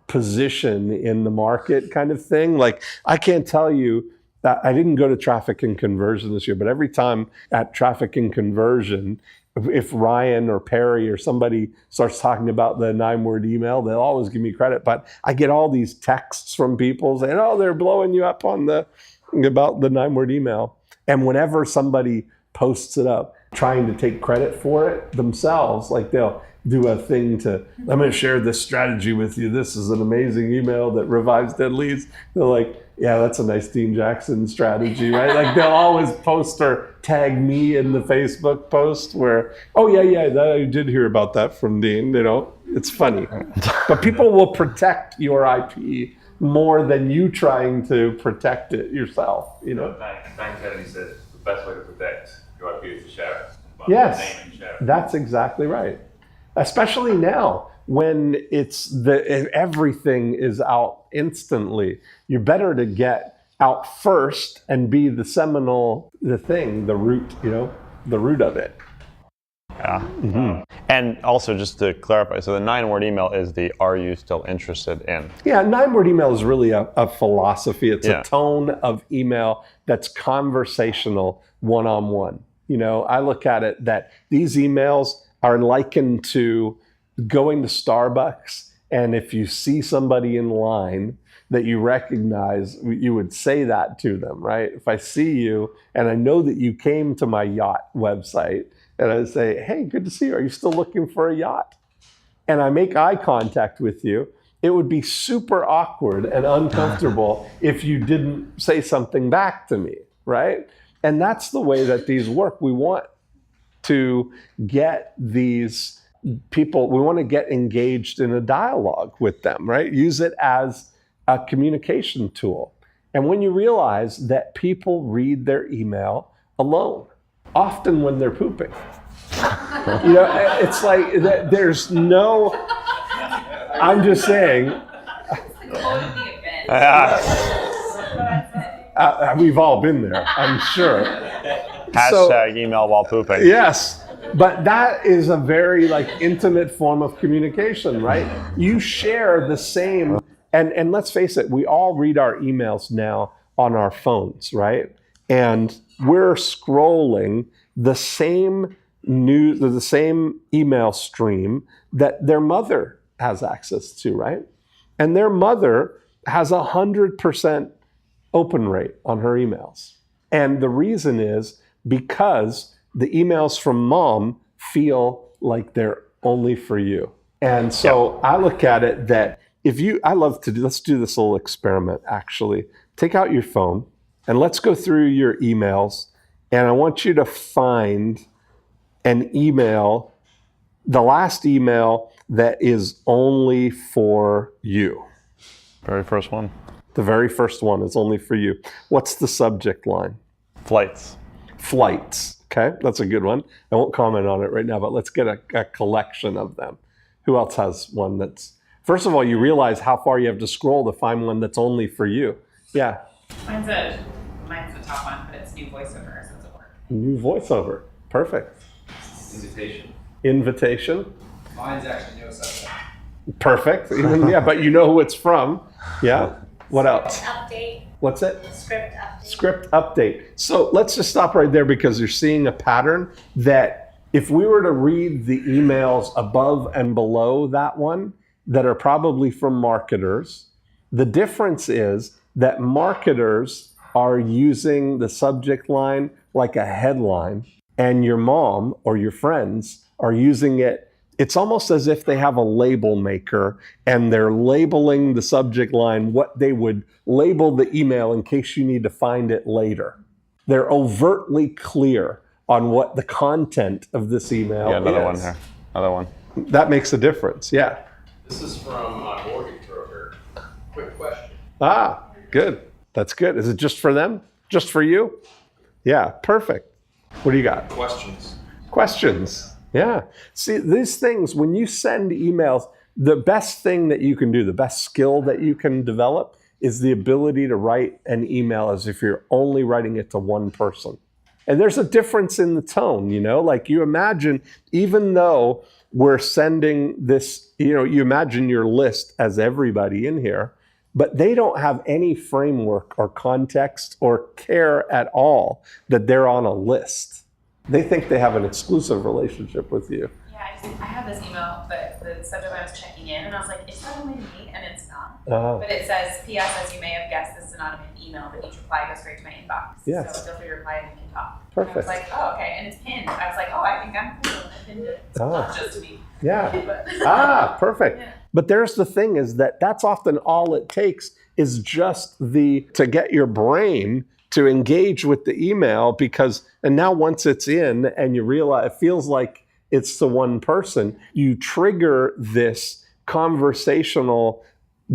position in the market kind of thing. Like, I can't tell you, I didn't go to Traffic and Conversion this year, but every time at Traffic and Conversion, if Ryan or Perry or somebody starts talking about the 9-word email, they'll always give me credit. But I get all these texts from people saying, oh, they're blowing you up about the 9-word email. And whenever somebody posts it up, trying to take credit for it themselves, like they'll do a thing to, I'm going to share this strategy with you. This is an amazing email that revives dead leads. They're like, yeah, that's a nice Dean Jackson strategy, right? Like they'll always post or tag me in the Facebook post where, oh yeah, I did hear about that from Dean. It's funny. But people will protect your IP more than you trying to protect it yourself, Dan Kennedy said the best way to protect your IP is to share it. Yes, name and share it. That's exactly right. Especially now, when everything is out instantly. You're better to get out first and be the seminal, the root, the root of it. Yeah. Mm-hmm. And also, just to clarify, so the 9-word email is the "Are you still interested in?" Yeah, 9-word email is really a philosophy. It's a tone of email that's conversational, one-on-one. I look at it that these emails are likened to going to Starbucks, and if you see somebody in line that you recognize, you would say that to them, right? If I see you and I know that you came to my yacht website, and I say, hey, good to see you. Are you still looking for a yacht? And I make eye contact with you, it would be super awkward and uncomfortable if you didn't say something back to me, right? And that's the way that these work. We want to get these people, we want to get engaged in a dialogue with them, right? Use it as a communication tool. And when you realize that people read their email alone, often when they're pooping, it's like there's no, I'm just saying. We've all been there, I'm sure. Hashtag email while pooping. Yes. But that is a very like intimate form of communication, right? You share the same, and let's face it, we all read our emails now on our phones, right? And we're scrolling the same news, the same email stream that their mother has access to, right? And their mother has 100% open rate on her emails. And the reason is because the emails from mom feel like they're only for you. And so I look at it that let's do this little experiment actually. Take out your phone and let's go through your emails. And I want you to find an email, the last email that is only for you. Very first one. The very first one is only for you. What's the subject line? Flights. Flights. Okay, that's a good one. I won't comment on it right now, but let's get a collection of them. Who else has one that's... First of all, you realize how far you have to scroll to find one that's only for you. Yeah. Mine's the top one, but it's new voiceover, so it's at work. New voiceover. Perfect. Invitation. Mine's actually no subject. Perfect. Yeah, but you know who it's from. Yeah. What else? Update. What's it? Script update. Script update. So let's just stop right there because you're seeing a pattern that if we were to read the emails above and below that one that are probably from marketers, the difference is that marketers are using the subject line like a headline and your mom or your friends are using it. It's almost as if they have a label maker and they're labeling the subject line what they would label the email in case you need to find it later. They're overtly clear on what the content of this email is. Yeah, another one here. Another one. That makes a difference, yeah. This is from a mortgage broker. Quick question. Ah, good. That's good. Is it just for them? Just for you? Yeah, perfect. What do you got? Questions. Yeah. See, these things, when you send emails, the best thing that you can do, the best skill that you can develop is the ability to write an email as if you're only writing it to one person. And there's a difference in the tone, like you imagine, even though we're sending this, you imagine your list as everybody in here, but they don't have any framework or context or care at all that they're on a list. They think they have an exclusive relationship with you. Yeah, I have this email, but the subject line was checking in, and I was like, is that only me? And it's not. But it says, P.S. as you may have guessed, this is an automated email, but each reply goes straight to my inbox. Yes. So feel free to reply and we can talk. Perfect. And I was like, oh, okay, and it's pinned. I was like, oh, I think I'm cool. I pinned it. It's not just me. Yeah. Perfect. Yeah. But there's the thing is that's often all it takes is just to get your brain to engage with the email and now once it's in and you realize it feels like it's to one person, you trigger this conversational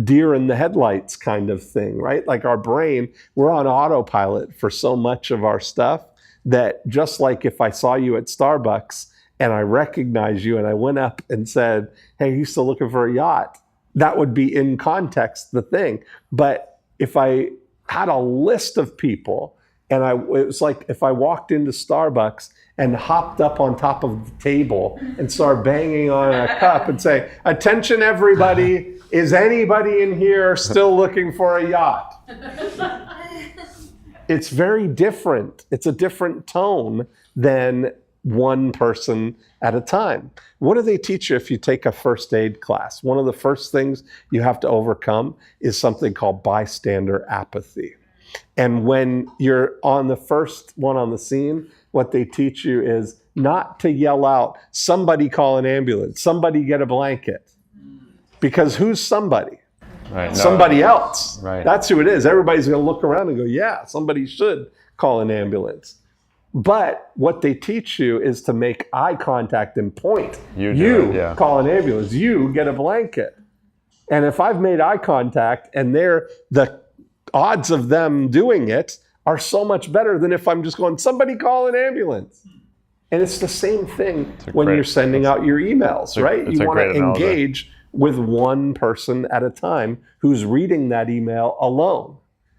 deer in the headlights kind of thing, right? Like our brain, we're on autopilot for so much of our stuff that just like if I saw you at Starbucks and I recognized you and I went up and said, hey, you still looking for a yacht? That would be in context the thing. But if I had a list of people and it was like if I walked into Starbucks and hopped up on top of the table and started banging on a cup and say, attention everybody, is anybody in here still looking for a yacht? It's very different. It's a different tone than one person at a time. What do they teach you if you take a first aid class? One of the first things you have to overcome is something called bystander apathy. And when you're on the first one on the scene, what they teach you is not to yell out, somebody call an ambulance, somebody get a blanket. Because who's somebody? Right. Somebody else. Right. That's who it is. Everybody's going to look around and go, yeah, somebody should call an ambulance. But what they teach you is to make eye contact and point. You call an ambulance. You get a blanket. And if I've made eye contact and the odds of them doing it are so much better than if I'm just going, somebody call an ambulance. And it's the same thing when you're sending out your emails, right? You want to engage with one person at a time who's reading that email alone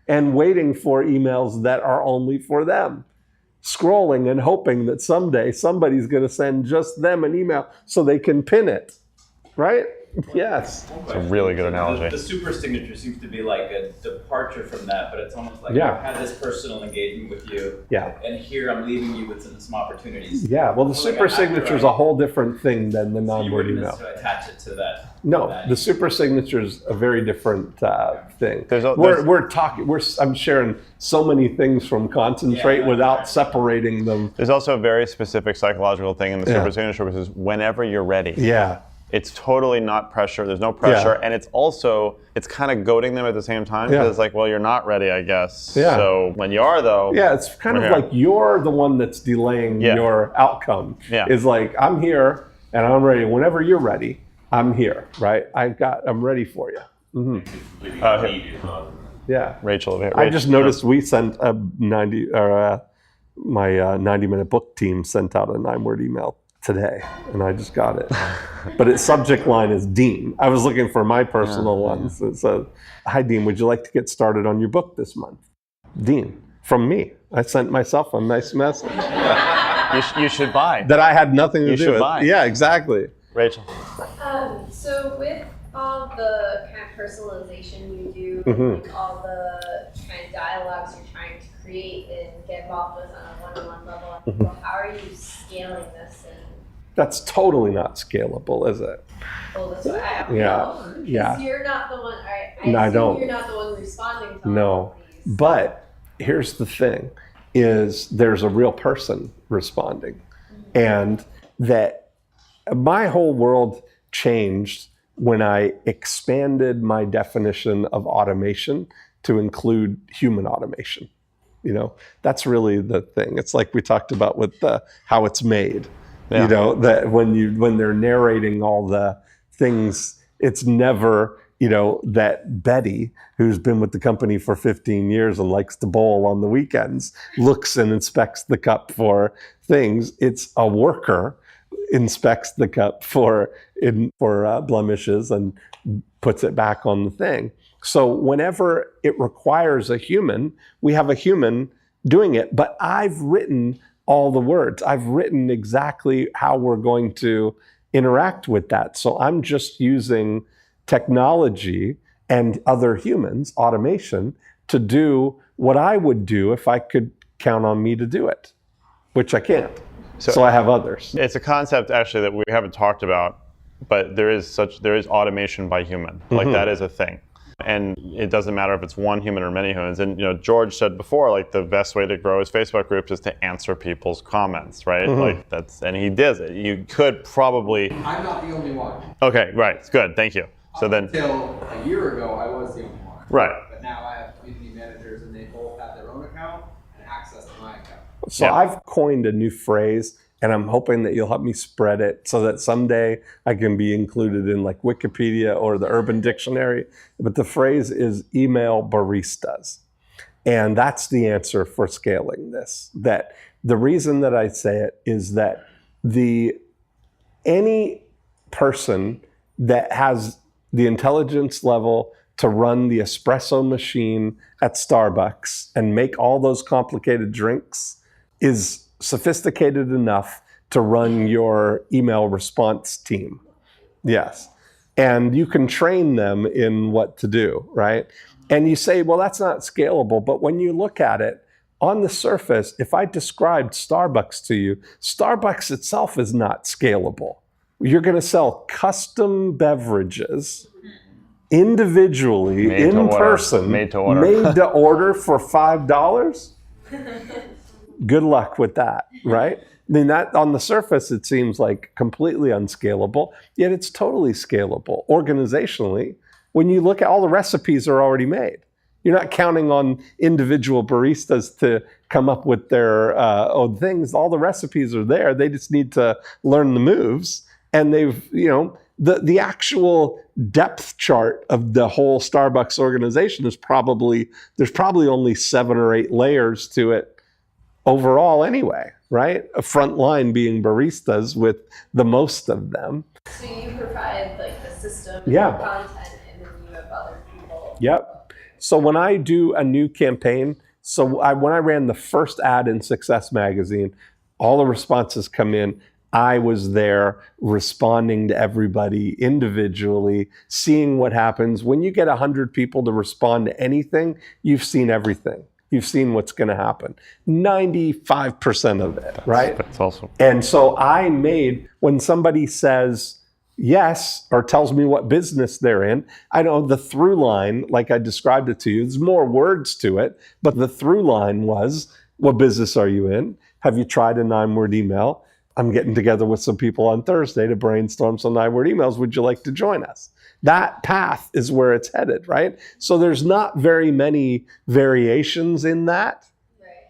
and waiting for emails that are only for them. scrolling and hoping that someday somebody's going to send just them an email so they can pin it, right? Yes. It's a really good analogy. The super signature seems to be like a departure from that, but it's almost like Yeah. I've had this personal engagement with you, Yeah. and here I'm leaving you with some opportunities. Yeah, well, the Almost like super I have to signature is write- a whole different thing than the So you non-word wouldn't email. necessarily attach it to that. No, that the super signature is a very different thing. There's We're talking. I'm sharing so many things from Concentrate Yeah. without separating them. There's also a very specific psychological thing in the Yeah. super signature, which is whenever you're ready. Yeah. It's totally not pressure. There's no pressure, Yeah. and it's kind of goading them at the same time Yeah. because it's like, well, you're not ready, I guess. Yeah. So when you are, though, Yeah, it's kind of we're here. like you're the one that's delaying Yeah. your outcome. Yeah. It's like, I'm here and I'm ready. Whenever you're ready, I'm here, right? I'm ready for you. Yeah. Rachel over here. I just noticed we sent a 90, or my 90-minute book team sent out a 9-word email today, and I just got it. But its subject line is Dean. I was looking for my personal ones. It said, "Hi Dean, would you like to get started on your book this month?" Dean, from me. I sent myself a nice message You should buy. that I had nothing to You do should with. buy. Yeah, exactly. Rachel. So with all the kind of personalization you do, Mhm. like all the kind of dialogues you're trying to create and get involved with on a one-on-one level, Mhm. how are you scaling this? And That's totally not scalable, is it? well, this way I don't Yeah, know. 'Cause yeah. you're not the one. I No, I assume don't. you're not the one responding to No. all of these. But here's the thing, is there's a real person responding. And that my whole world changed when I expanded my definition of automation to include human automation. You know, that's really the thing. It's like we talked about with how it's made. Yeah. You know, that when they're narrating all the things, it's never, you know, that Betty, who's been with the company for 15 years and likes to bowl on the weekends, looks and inspects the cup for things. It's a worker inspects the cup for blemishes and puts it back on the thing. So whenever it requires a human, we have a human doing it. But I've written all the words. I've written exactly how we're going to interact with that. So I'm just using technology and other humans, automation, to do what I would do if I could count on me to do it, which I can't. So I have others. It's a concept actually that we haven't talked about, but there is automation by human. Like that is a thing. And it doesn't matter if it's one human or many humans. And you know, George said before, like the best way to grow his Facebook groups is to answer people's comments, right? Like and he does it. You could probably. I'm not the only one. Okay, right, good, thank you. So then. Until a year ago, I was the only one. Right. But now I have community managers, and they both have their own account and access to my account. So I've coined a new phrase, and I'm hoping that you'll help me spread it so that someday I can be included in like Wikipedia or the Urban Dictionary. But the phrase is email baristas. And that's the answer for scaling this. That the reason that I say it is that any person that has the intelligence level to run the espresso machine at Starbucks and make all those complicated drinks is sophisticated enough to run your email response team. Yes. And you can train them in what to do, right? And you say, well, that's not scalable. But when you look at it, on the surface, if I described Starbucks to you, Starbucks itself is not scalable. You're going to sell custom beverages individually, in person, made to order for $5. Good luck with that, right? I mean, that on the surface, it seems like completely unscalable, yet it's totally scalable organizationally. When you look at all the recipes are already made. You're not counting on individual baristas to come up with their own things. All the recipes are there. They just need to learn the moves. And they've, you know, the actual depth chart of the whole Starbucks organization is there's probably only 7 or 8 layers to it overall anyway, right? A front line being baristas with the most of them. So you provide like the system, Yeah. the content, and then you have other people. Yep. So when I do a new campaign, So when I ran the first ad in Success Magazine, all the responses come in. I was there responding to everybody individually, seeing what happens. When you get 100 people to respond to anything, you've seen everything. You've seen what's going to happen. 95% of it, right? That's awesome. And so I made, when somebody says yes or tells me what business they're in, I know the through line, like I described it to you, there's more words to it, but the through line was, what business are you in? Have you tried a 9-word email? I'm getting together with some people on Thursday to brainstorm some 9-word emails. Would you like to join us? That path is where it's headed, right? So there's not very many variations in that,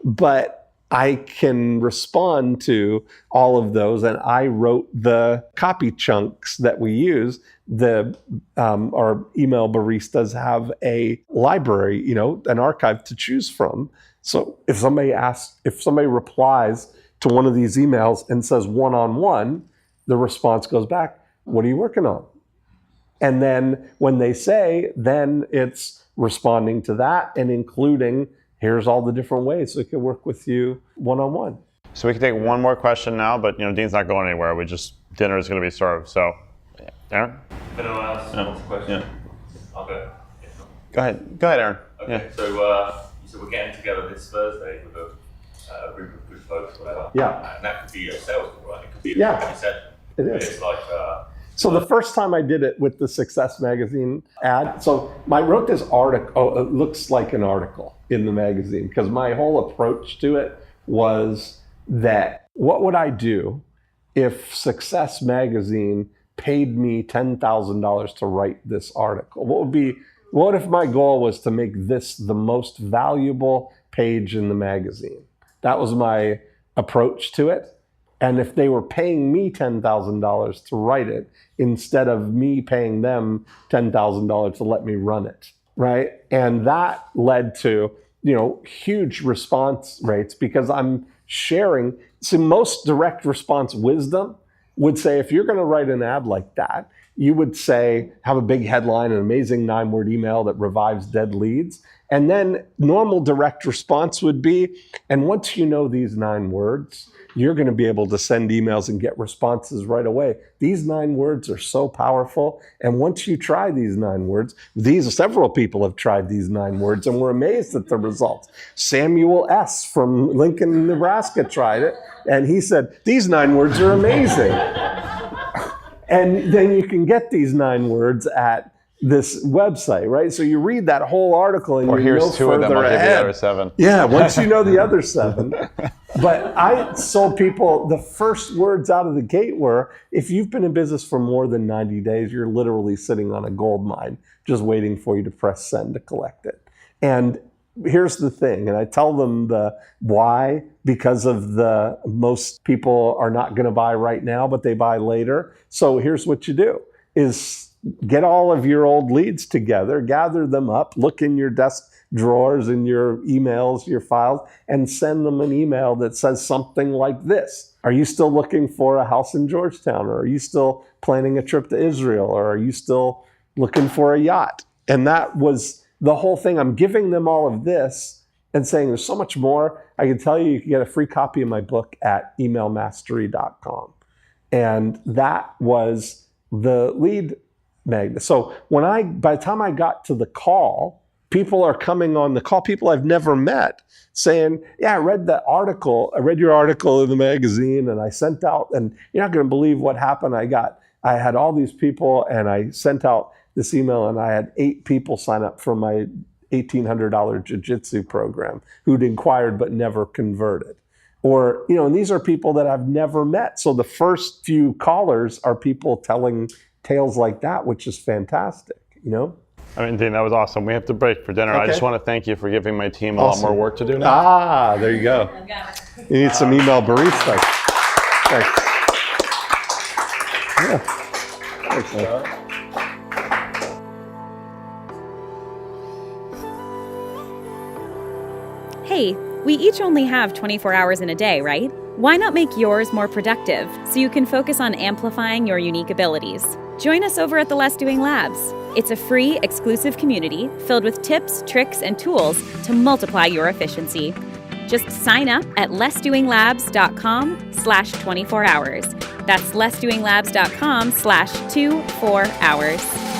but I can respond to all of those. And I wrote the copy chunks that we use. Our email baristas have a library, an archive to choose from. So if somebody replies to one of these emails and says one-on-one, the response goes back, what are you working on? And then when they say, then it's responding to that and including, here's all the different ways we can work with you one-on-one. So we can take one more question now, but Dean's not going anywhere. Dinner is going to be served. So, Aaron? Anyone else wants a question? Yeah. I'll go. Go ahead, Aaron. Okay, so you said we're getting together this Thursday with a group of good folks, whatever. Yeah. And that could be a sales call, right? It could be a Yeah, session. it is. It's like So the first time I did it with the Success Magazine ad, so I wrote this article, it looks like an article in the magazine, because my whole approach to it was that what would I do if Success Magazine paid me $10,000 to write this article? What if my goal was to make this the most valuable page in the magazine? That was my approach to it. And if they were paying me $10,000 to write it, instead of me paying them $10,000 to let me run it, right? And that led to, huge response rates, because I'm sharing. So most direct response wisdom would say, if you're going to write an ad like that, you would say, have a big headline, an amazing 9-word email that revives dead leads. And then normal direct response would be, and once you know these 9 words, you're going to be able to send emails and get responses right away. These 9 words are so powerful. And once you try these 9 words, several people have tried these 9 words and were amazed at the results. Samuel S. from Lincoln, Nebraska tried it. And he said, these 9 words are amazing. And then you can get these 9 words at this website, right? So you read that whole article and you're no further ahead. Or here's 2 of them, I'll give you the other 7. Yeah, once you know the other 7. But I sold people, the first words out of the gate were, if you've been in business for more than 90 days, you're literally sitting on a gold mine, just waiting for you to press send to collect it. And here's the thing, and I tell them the why, because of most people are not going to buy right now, but they buy later. So here's what you do, is get all of your old leads together, gather them up, look in your desk drawers, in your emails, your files, and send them an email that says something like this. Are you still looking for a house in Georgetown? Or are you still planning a trip to Israel? Or are you still looking for a yacht? And that was the whole thing. I'm giving them all of this and saying there's so much more. I can tell you can get a free copy of my book at emailmastery.com. And that was the lead magnet. So by the time I got to the call, people are coming on the call, people I've never met, saying, yeah, I read your article in the magazine, and I sent out, and you're not going to believe what happened. I had all these people, and I sent out this email, and I had 8 people sign up for my $1,800 jiu-jitsu program who'd inquired but never converted. Or, and these are people that I've never met. So the first few callers are people telling tales like that, which is fantastic, I mean, Dean, that was awesome. We have to break for dinner. Okay. I just want to thank you for giving my team a lot more work to do now. There you go. You need some email baristas. Thanks. Yeah. Thanks, man. Hey, we each only have 24 hours in a day, right? Why not make yours more productive so you can focus on amplifying your unique abilities? Join us over at the Less Doing Labs. It's a free, exclusive community filled with tips, tricks, and tools to multiply your efficiency. Just sign up at lessdoinglabs.com/24hours. That's lessdoinglabs.com/24hours.